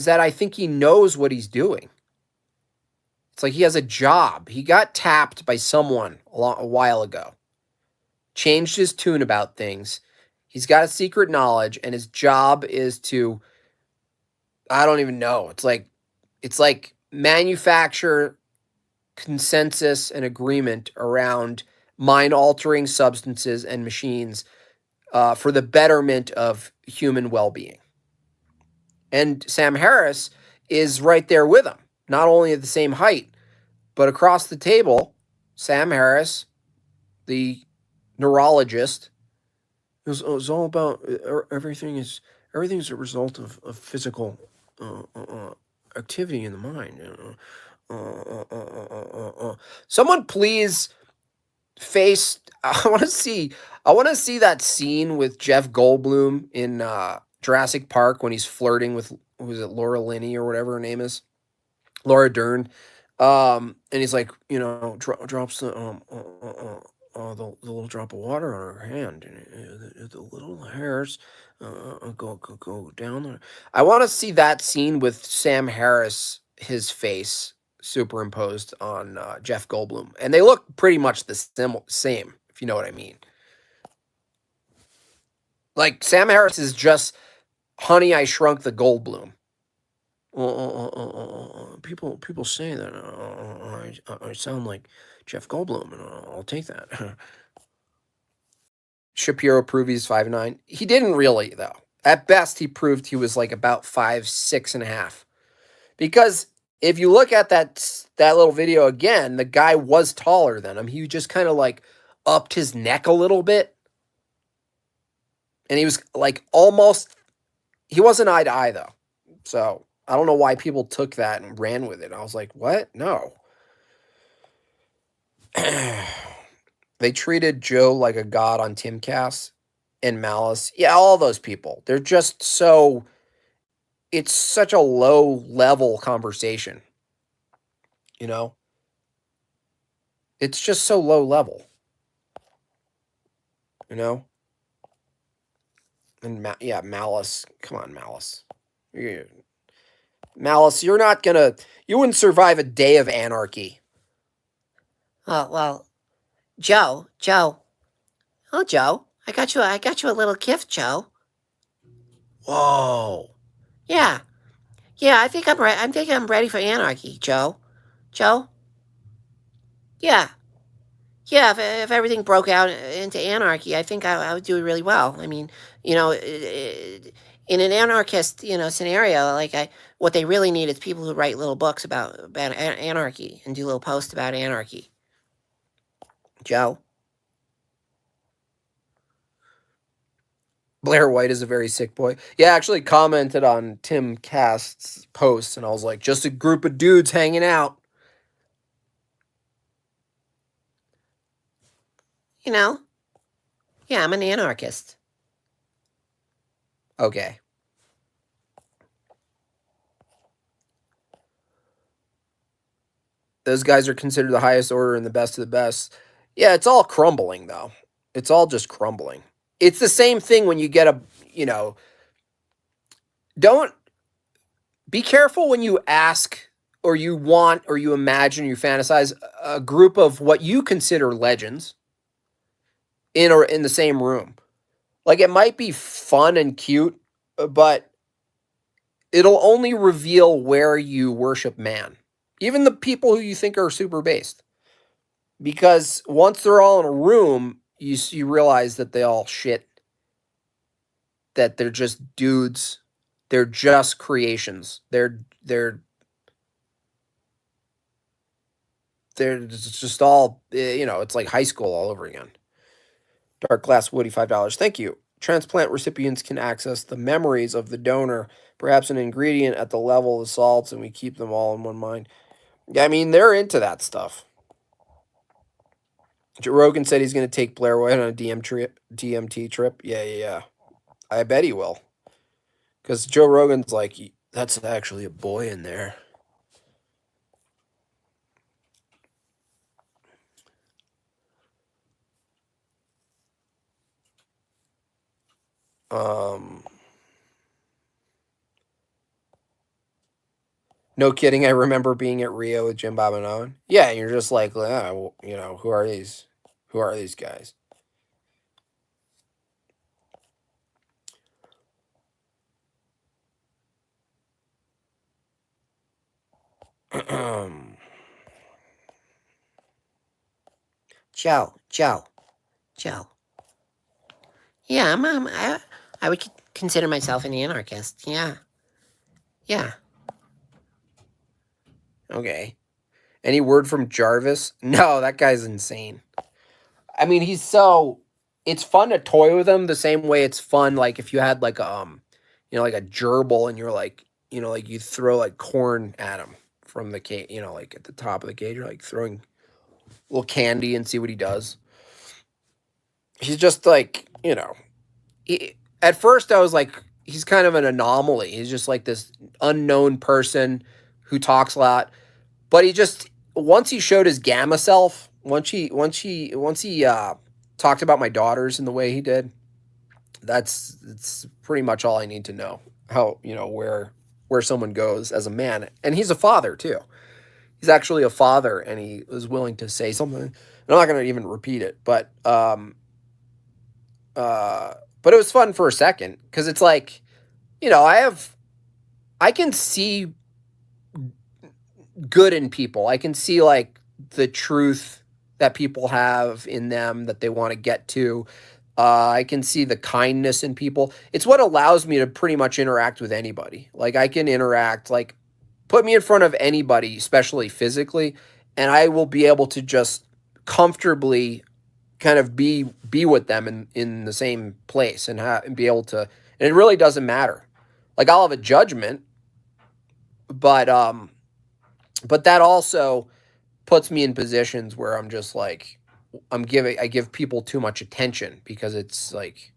that I think he knows what he's doing. It's like he has a job. He got tapped by someone a while ago, changed his tune about things. He's got a secret knowledge, and his job is to, I don't even know. It's like manufacture consensus and agreement around mind altering substances and machines for the betterment of human well being. And Sam Harris is right there with him, not only at the same height, but across the table. Sam Harris, the neurologist, is all about everything's a result of physical activity in the mind. Someone please face. I want to see that scene with Jeff Goldblum in Jurassic Park when he's flirting with, who is it, Laura Linney or whatever her name is, Laura Dern. And he's like, drops the little drop of water on her hand, and the little hairs go down there. I want to see that scene with Sam Harris, his face superimposed on Jeff Goldblum, and they look pretty much the same, if you know what I mean. Like Sam Harris is just Honey, I Shrunk the Goldblum. People say that I sound like Jeff Goldblum, and I'll take that. Shapiro proved he's 5'9". He didn't really, though. At best, he proved he was like about 5'6.5". Because if you look at that little video again, the guy was taller than him. He just kind of like upped his neck a little bit, and he was like almost. He wasn't eye to eye though, so I don't know why people took that and ran with it. I was like, what? No. They treated Joe like a god on Timcast and Malice. Yeah, all those people. They're just so. It's such a low level conversation. You know? It's just so low level. You know? And yeah, Malice. Come on, Malice. Malice, you're not gonna. You wouldn't survive a day of anarchy. Oh, well, Joe. Oh, Joe, I got you a little gift, Joe. Whoa. Yeah, yeah, I think I'm ready for anarchy, Joe. Joe. Yeah, yeah. If everything broke out into anarchy, I think I would do really well. I mean, you know, in an anarchist, scenario, what they really need is people who write little books about anarchy and do little posts about anarchy. Joe. Blair White is a very sick boy. Yeah, I actually commented on Tim Cast's post, and I was like, just a group of dudes hanging out. You know, yeah, I'm an anarchist. Okay. Those guys are considered the highest order and the best of the best. Yeah, it's all crumbling, though. It's all just crumbling. It's the same thing when you get don't be careful when you ask or you want or you imagine, you fantasize a group of what you consider legends in the same room. Like it might be fun and cute, but it'll only reveal where you worship man. Even the people who you think are super based. Because once they're all in a room, you realize that they all shit, that they're just dudes. They're just creations. They're just all, it's like high school all over again. Dark Glass Woody, $5. Thank you. Transplant recipients can access the memories of the donor, perhaps an ingredient at the level of the salts, and we keep them all in one mind. Yeah, I mean, they're into that stuff. Joe Rogan said he's going to take Blair White on a DMT trip. Yeah. I bet he will. Because Joe Rogan's like, that's actually a boy in there. Um, No kidding. I remember being at Rio with Jim Bob and Owen. Yeah, and you're just like, well, who are these? Who are these guys? Joe, Joe, Joe. Yeah, I would consider myself an anarchist. Yeah, yeah. Okay. Any word from Jarvis? No, that guy's insane. I mean, he's so. It's fun to toy with him the same way it's fun, like if you had like like a gerbil, and you're like, like you throw like corn at him from the cage, like at the top of the cage, you're like throwing little candy and see what he does. He's just like, at first I was like, he's kind of an anomaly. He's just like this unknown person who talks a lot, but he just once he showed his gamma self, once he talked about my daughters in the way he did, that's pretty much all I need to know. How, where someone goes as a man, and he's a father too. He's actually a father, and he was willing to say something. And I'm not going to even repeat it, but it was fun for a second because it's like, I can see good in people. I can see like the truth that people have in them that they want to get to. I can see the kindness in people. It's what allows me to pretty much interact with anybody. Like I can interact, like put me in front of anybody, especially physically, and I will be able to just comfortably kind of be with them in the same place, and be able to, and it really doesn't matter. Like I'll have a judgment, but but that also puts me in positions where I'm just like, I give people too much attention because it's like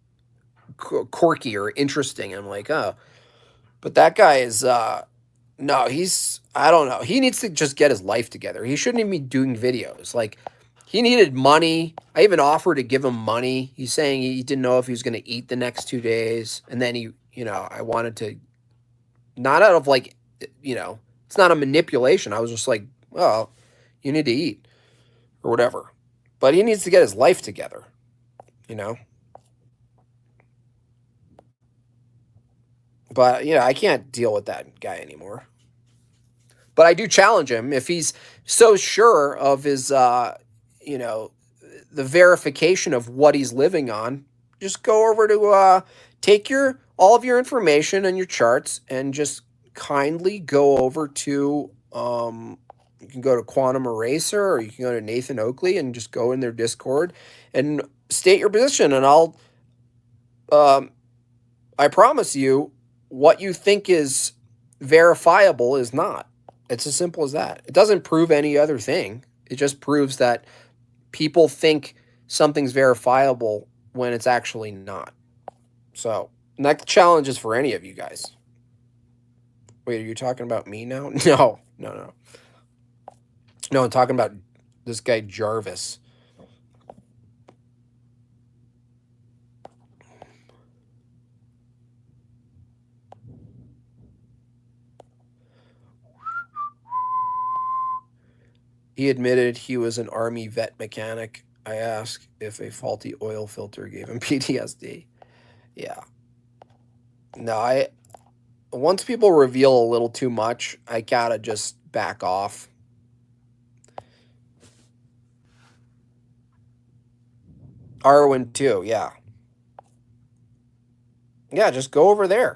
quirky or interesting. I'm like, oh, but that guy is no, he's, I don't know. He needs to just get his life together. He shouldn't even be doing videos. Like he needed money. I even offered to give him money. He's saying he didn't know if he was going to eat the next 2 days, and then I wanted to, not out of like, it's not a manipulation. I was just like, well, you need to eat or whatever. But he needs to get his life together, you know? But, I can't deal with that guy anymore. But I do challenge him if he's so sure of his, you know, the verification of what he's living on. Just go over to take your all of your information and your charts, and just kindly go over to you can go to Quantum Eraser, or you can go to Nathan Oakley and just go in their Discord and state your position, and um, I promise you, what you think is verifiable is not. It's as simple as that. It doesn't prove any other thing. It just proves that people think something's verifiable when it's actually not. So, and that challenge is for any of you guys. Wait, are you talking about me now? No, no, no. No, I'm talking about this guy Jarvis. He admitted he was an army vet mechanic. I asked if a faulty oil filter gave him PTSD. Yeah. No, once people reveal a little too much, I gotta just back off. Arwen too, yeah. Yeah, just go over there.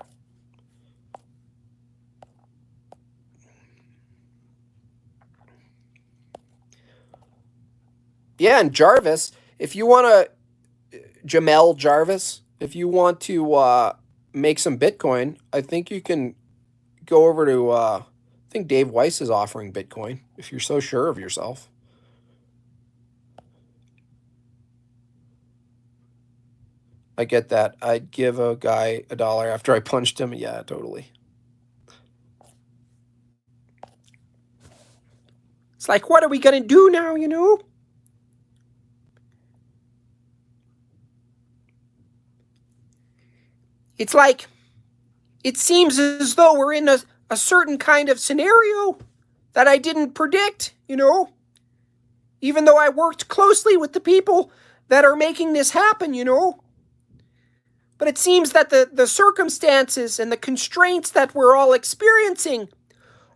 Yeah, and Jarvis, if you want to, Jamel Jarvis, if you want to make some Bitcoin, I think you can go over to, I think Dave Weiss is offering Bitcoin if you're so sure of yourself. I get that. I'd give a guy $1 after I punched him. Yeah, totally. It's like, what are we going to do now, It's like, it seems as though we're in a certain kind of scenario that I didn't predict, even though I worked closely with the people that are making this happen, But it seems that the circumstances and the constraints that we're all experiencing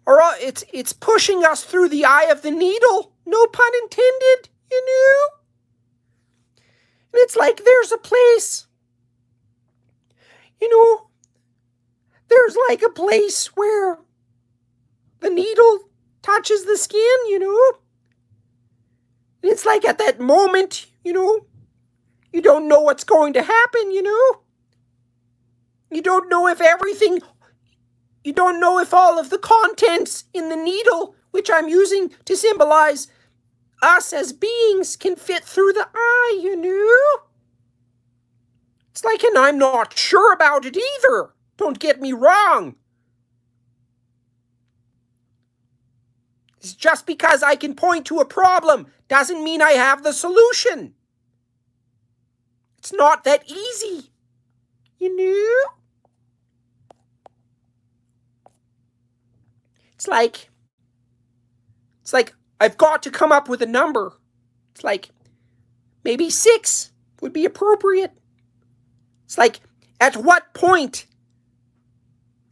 it's pushing us through the eye of the needle, no pun intended, And it's like there's a place, there's like a place where the needle touches the skin, And it's like at that moment, you don't know what's going to happen, You don't know if you don't know if all of the contents in the needle, which I'm using to symbolize us as beings, can fit through the eye, It's like, and I'm not sure about it either. Don't get me wrong. It's just because I can point to a problem doesn't mean I have the solution. It's not that easy, It's like I've got to come up with a number. It's like maybe 6 would be appropriate. It's like, at what point?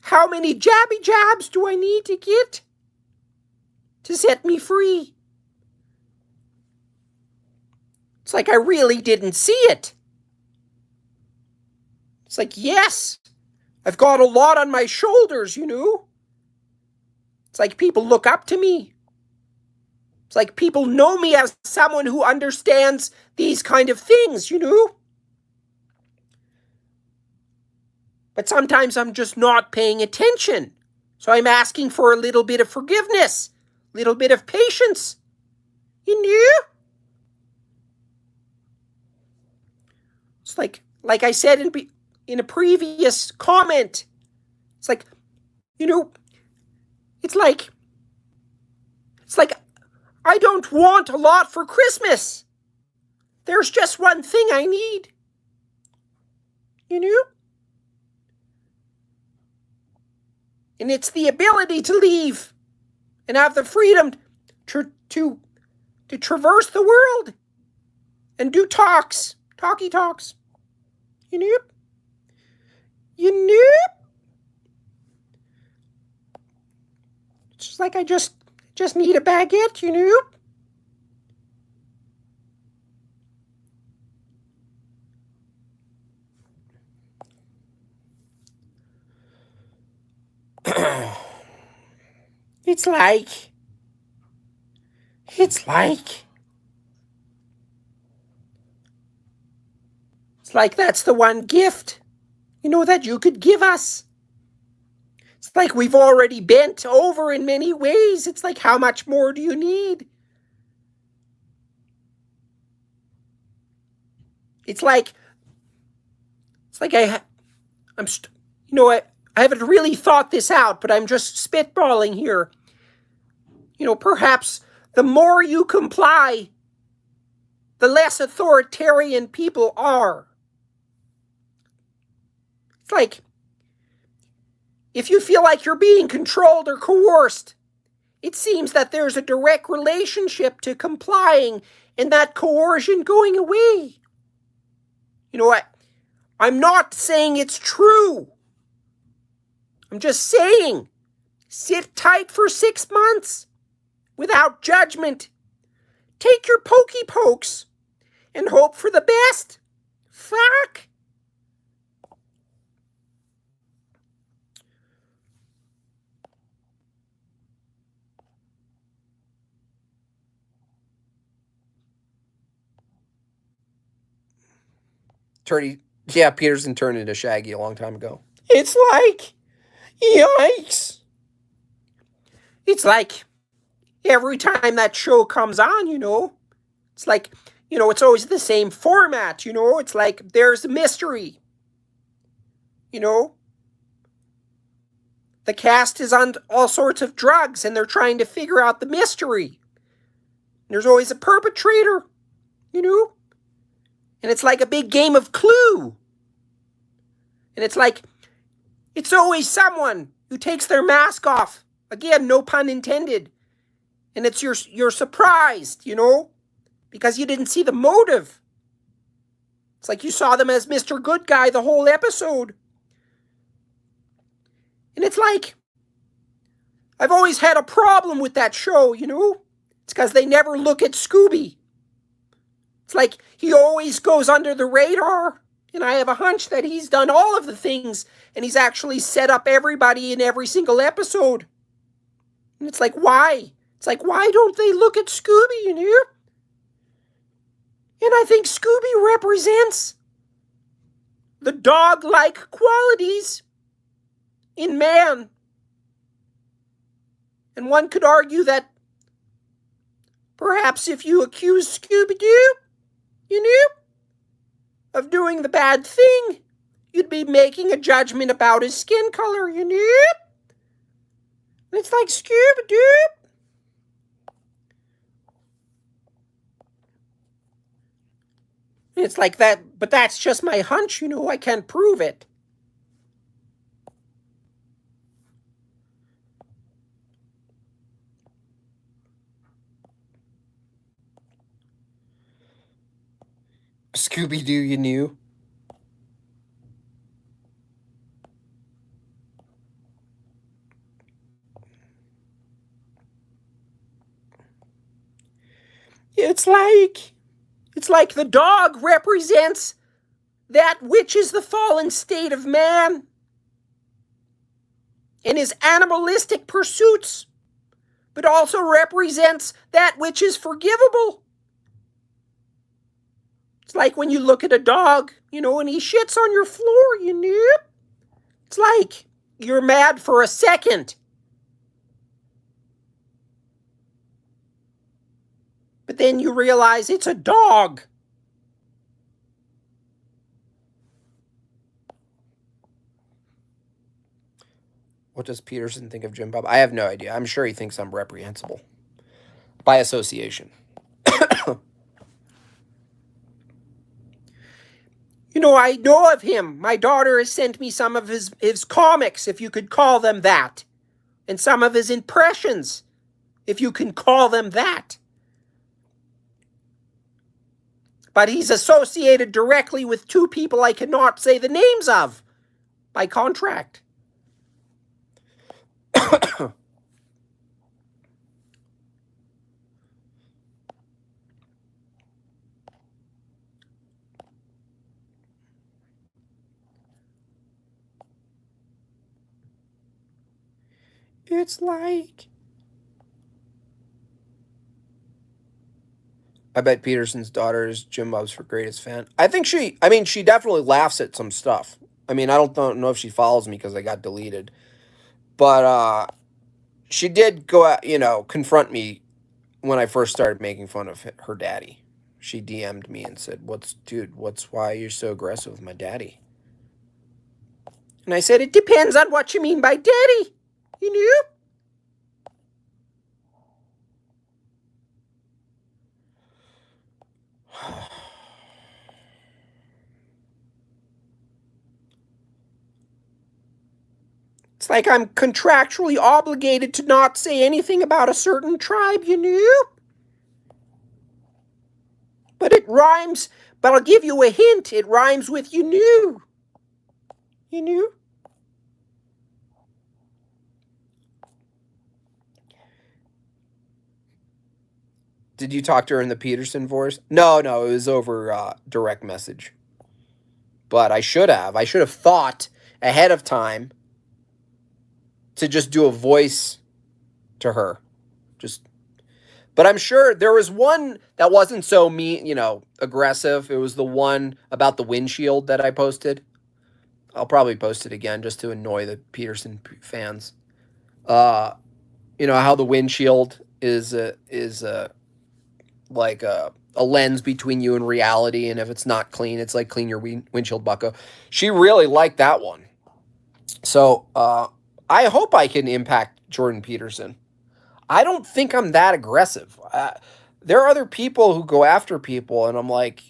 How many jabby jabs do I need to get to set me free? It's like I really didn't see it. It's like, yes, I've got a lot on my shoulders, It's like people look up to me. It's like people know me as someone who understands these kind of things, But sometimes I'm just not paying attention. So I'm asking for a little bit of forgiveness, a little bit of patience, It's like I said in a previous comment, it's like, it's like I don't want a lot for Christmas. There's just one thing I need. And it's the ability to leave and have the freedom to traverse the world and do talky talks. It's just like I just need a baguette, It's like that's the one gift, that you could give us. It's like we've already bent over in many ways. It's like, how much more do you need? It's like I haven't really thought this out, but I'm just spitballing here. Perhaps the more you comply, the less authoritarian people are. It's like, if you feel like you're being controlled or coerced, it seems that there's a direct relationship to complying and that coercion going away. I'm not saying it's true. I'm just saying, sit tight for 6 months without judgment. Take your pokey pokes and hope for the best. Fuck. Peterson turned into Shaggy a long time ago. It's like, yikes. It's like every time that show comes on, it's like, it's always the same format, it's like there's a mystery, the cast is on all sorts of drugs and they're trying to figure out the mystery. There's always a perpetrator, and it's like a big game of Clue. And it's like, it's always someone who takes their mask off. Again, no pun intended. And it's you're surprised, because you didn't see the motive. It's like you saw them as Mr. Good Guy the whole episode. And it's like, I've always had a problem with that show, It's because they never look at Scooby. It's like he always goes under the radar. And I have a hunch that he's done all of the things. And he's actually set up everybody in every single episode. And it's like, why? It's like, why don't they look at Scooby, And I think Scooby represents the dog-like qualities in man. And one could argue that perhaps if you accuse Scooby-Doo, of doing the bad thing, you'd be making a judgment about his skin color, And it's like, Scooby-Doo. It's like that, but that's just my hunch, I can't prove it. Scooby-Doo, you knew? It's like the dog represents that which is the fallen state of man in his animalistic pursuits, but also represents that which is forgivable. It's like when you look at a dog, and he shits on your floor, It's like you're mad for a second. But then you realize it's a dog. What does Peterson think of Jim Bob? I have no idea. I'm sure he thinks I'm reprehensible. By association. I know of him. My daughter has sent me some of his comics, if you could call them that. And some of his impressions, if you can call them that. But he's associated directly with two people I cannot say the names of by contract. It's like, I bet Peterson's daughter is Jim Bob's greatest fan. I think she definitely laughs at some stuff. I don't know if she follows me because I got deleted. But she did go out, confront me when I first started making fun of her daddy. She DM'd me and said, why you're so aggressive with my daddy? And I said, it depends on what you mean by daddy, It's like I'm contractually obligated to not say anything about a certain tribe, But it rhymes, but I'll give you a hint. It rhymes with you knew. Did you talk to her in the Peterson voice? No, it was over direct message. But I should have. I should have thought ahead of time to just do a voice to her. But I'm sure there was one that wasn't so mean, aggressive. It was the one about the windshield that I posted. I'll probably post it again just to annoy the Peterson fans. How the windshield is like a lens between you and reality, and if it's not clean, it's like clean your windshield, bucko. She really liked that one. So I hope I can impact Jordan Peterson. I don't think I'm that aggressive. There are other people who go after people, and I'm like,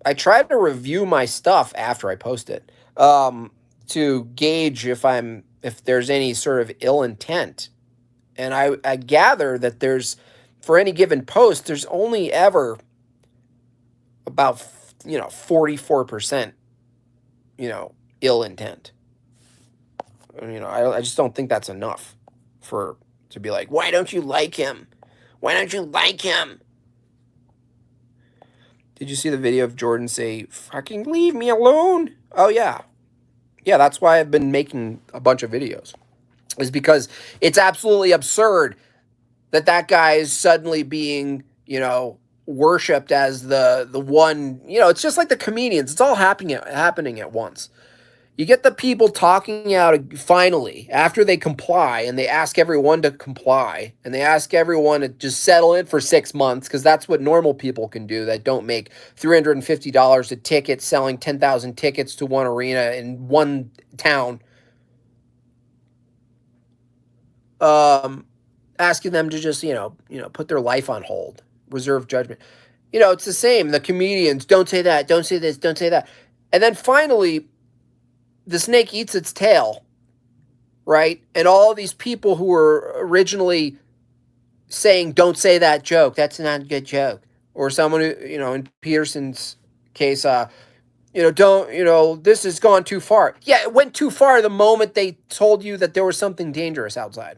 I try to review my stuff after I post it to gauge if I'm if there's any sort of ill intent. And I gather that there's, for any given post, there's only ever about, 44%, ill intent. I just don't think that's enough to be like, why don't you like him? Why don't you like him? Did you see the video of Jordan say, fucking leave me alone? Oh, yeah. Yeah, that's why I've been making a bunch of videos. Is because it's absolutely absurd that guy is suddenly being, worshipped as the one. It's just like the comedians. It's all happening at once. You get the people talking out finally after they comply, and they ask everyone to comply, and they ask everyone to just settle in for 6 months, because that's what normal people can do that don't make $350 a ticket selling 10,000 tickets to one arena in one town. Asking them to just, put their life on hold, reserve judgment. It's the same. The comedians, don't say that, don't say this, don't say that. And then finally, the snake eats its tail, right? And all these people who were originally saying, don't say that joke, that's not a good joke. Or someone who, in Peterson's case, this has gone too far. Yeah, it went too far the moment they told you that there was something dangerous outside.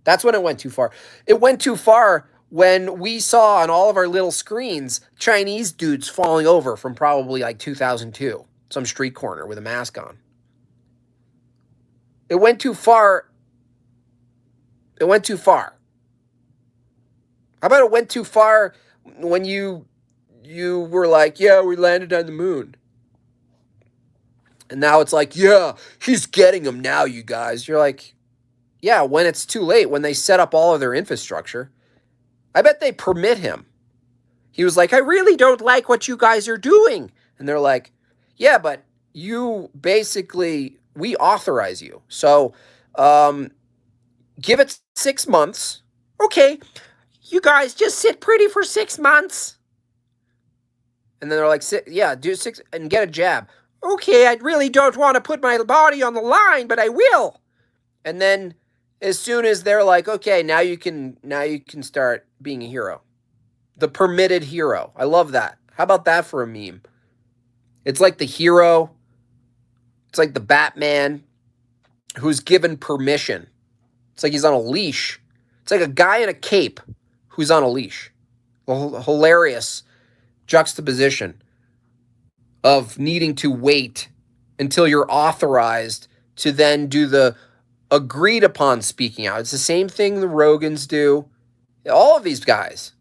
That's when it went too far. It went too far when we saw on all of our little screens Chinese dudes falling over from probably like 2002, some street corner with a mask on. It went too far. It went too far. How about it went too far when you were like, yeah, we landed on the moon. And now it's like, yeah, he's getting them now, you guys. You're like, yeah, when it's too late, when they set up all of their infrastructure. I bet they permit him. He was like, I really don't like what you guys are doing. And they're like, yeah, but you basically, we authorize you. So give it 6 months. Okay, you guys just sit pretty for 6 months. And then they're like, yeah, do 6 and get a jab. Okay, I really don't want to put my body on the line, but I will. And then as soon as they're like, okay, now you can start being a hero. The permitted hero. I love that. How about that for a meme? It's like the hero. It's like the Batman who's given permission. It's like he's on a leash. It's like a guy in a cape who's on a leash. A hilarious juxtaposition of needing to wait until you're authorized to then do the agreed upon speaking out. It's the same thing the Rogans do. All of these guys,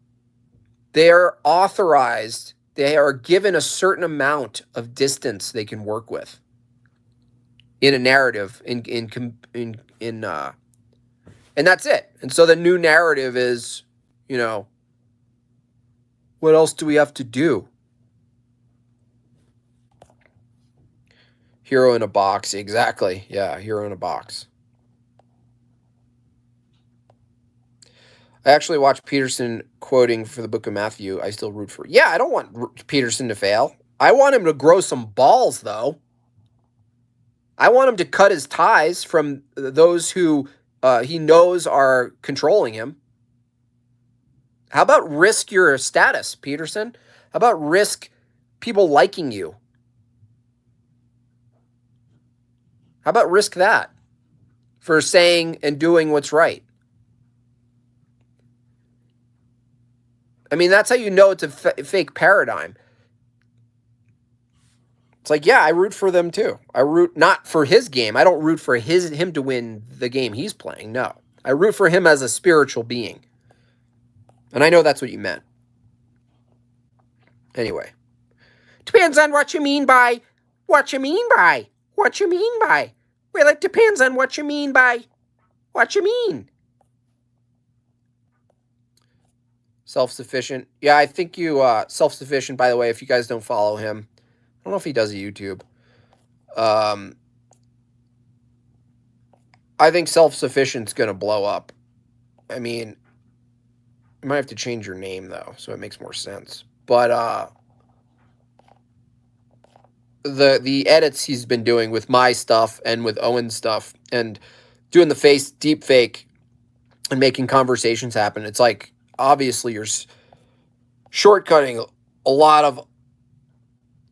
they're authorized. They are given a certain amount of distance they can work with in a narrative, and that's it. And so the new narrative is, what else do we have to do? Hero in a box, exactly. Yeah, hero in a box. I actually watched Peterson quoting for the book of Matthew. I still root for. Yeah, I don't want Peterson to fail. I want him to grow some balls, though. I want him to cut his ties from those who he knows are controlling him. How about risk your status, Peterson? How about risk people liking you? How about risk that for saying and doing what's right? I mean, that's how you know it's a fake paradigm. It's like, yeah, I root for them too. I root not for his game. I don't root for him to win the game he's playing. No, I root for him as a spiritual being. And I know that's what you meant. Anyway. Depends on what you mean by. What you mean by. What you mean by. Well, it depends on what you mean by. What you mean. Self-sufficient. Yeah, I think you, self-sufficient, by the way, if you guys don't follow him. I don't know if he does a YouTube. I think self-sufficient's going to blow up. I mean, you might have to change your name, though, so it makes more sense. But, the edits he's been doing with my stuff and with Owen's stuff and doing the face deep fake and making conversations happen. It's like obviously you're shortcutting a lot of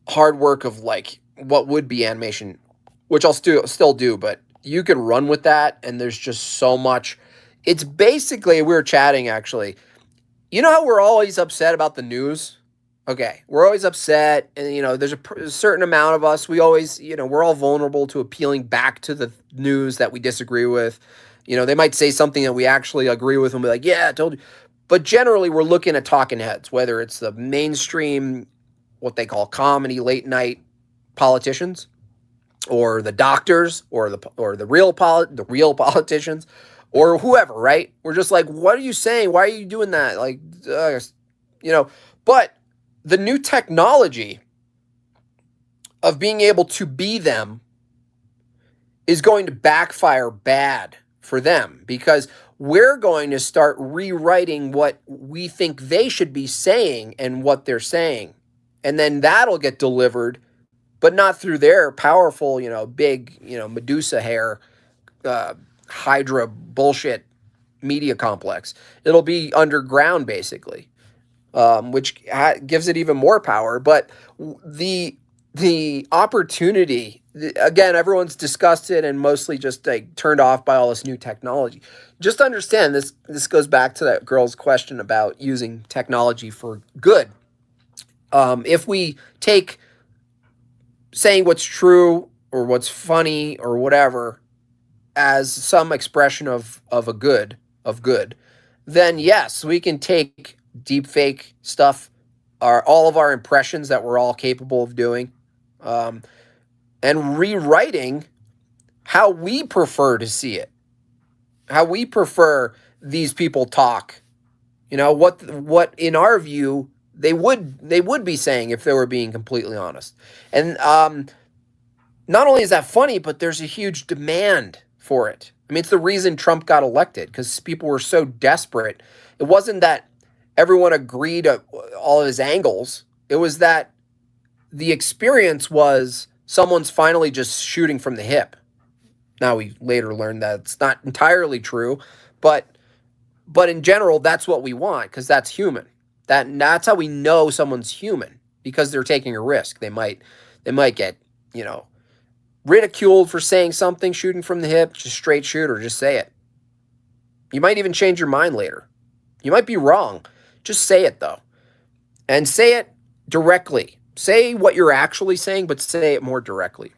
hard work of like what would be animation, which I'll still do, but you can run with that and there's just so much. It's basically, we were chatting actually. You know how we're always upset about the news? Okay, we're always upset, and there's a certain amount of us. We always, we're all vulnerable to appealing back to the news that we disagree with. They might say something that we actually agree with, and be like, "Yeah, I told you." But generally, we're looking at talking heads, whether it's the mainstream, what they call comedy, late night politicians, or the doctors, or the real politicians, or whoever. Right? We're just like, "What are you saying? Why are you doing that?" Like, but the new technology of being able to be them is going to backfire bad for them because we're going to start rewriting what we think they should be saying and what they're saying. And then that'll get delivered, but not through their powerful, big, Medusa hair, Hydra bullshit media complex. It'll be underground, basically. Which gives it even more power. But the opportunity, again, everyone's disgusted and mostly just like turned off by all this new technology. Just understand this. This goes back to that girl's question about using technology for good. If we take saying what's true or what's funny or whatever as some expression of good, then yes, we can take deep fake stuff, all of our impressions that we're all capable of doing, and rewriting how we prefer to see it, how we prefer these people talk. What in our view they would be saying if they were being completely honest. And not only is that funny, but there's a huge demand for it. I mean, it's the reason Trump got elected because people were so desperate. It wasn't that everyone agreed on all of his angles. It was that the experience was someone's finally just shooting from the hip. Now we later learned that it's not entirely true, but in general, that's what we want because that's human. That's how we know someone's human because they're taking a risk. They might get ridiculed for saying something, shooting from the hip, just straight shoot or just say it. You might even change your mind later. You might be wrong. Just say it, though. And say it directly. Say what you're actually saying, but say it more directly.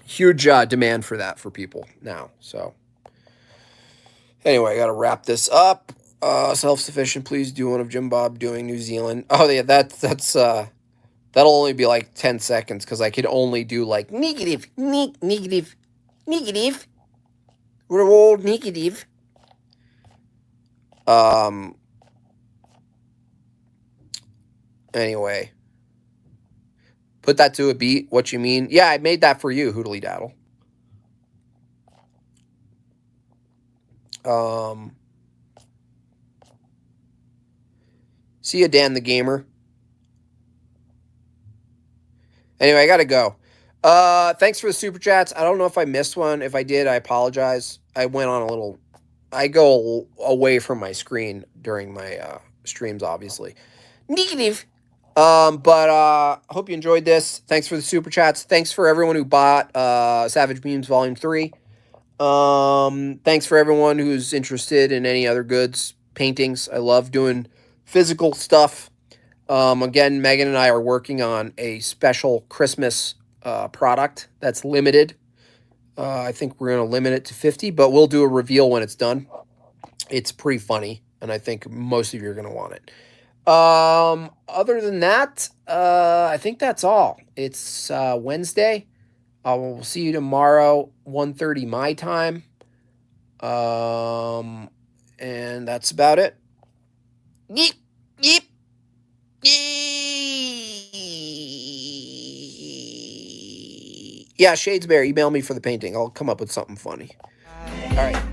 Huge demand for that for people now. So, anyway, I got to wrap this up. Self-sufficient, please do one of Jim Bob doing New Zealand. Oh, yeah, that'll only be like 10 seconds because I could only do like negative. We're all negative. Anyway, put that to a beat. What you mean? Yeah, I made that for you, Hoodly Daddle. See ya, Dan the Gamer. Anyway, I gotta go. Thanks for the super chats. I don't know if I missed one. If I did, I apologize. I went on a little. I go away from my screen during my streams, obviously. Negative. But hope you enjoyed this. Thanks for the super chats. Thanks for everyone who bought Savage Beams Volume 3. Thanks for everyone who's interested in any other goods, paintings. I love doing physical stuff. Again, Megan and I are working on a special Christmas product that's limited. I think we're going to limit it to 50, but we'll do a reveal when it's done. It's pretty funny, and I think most of you are going to want it. Other than that, I think that's all. It's Wednesday. I will see you tomorrow, 1:30 my time. And that's about it. Yeep, yeep, yeah, Shadesbear, email me for the painting. I'll come up with something funny. All right.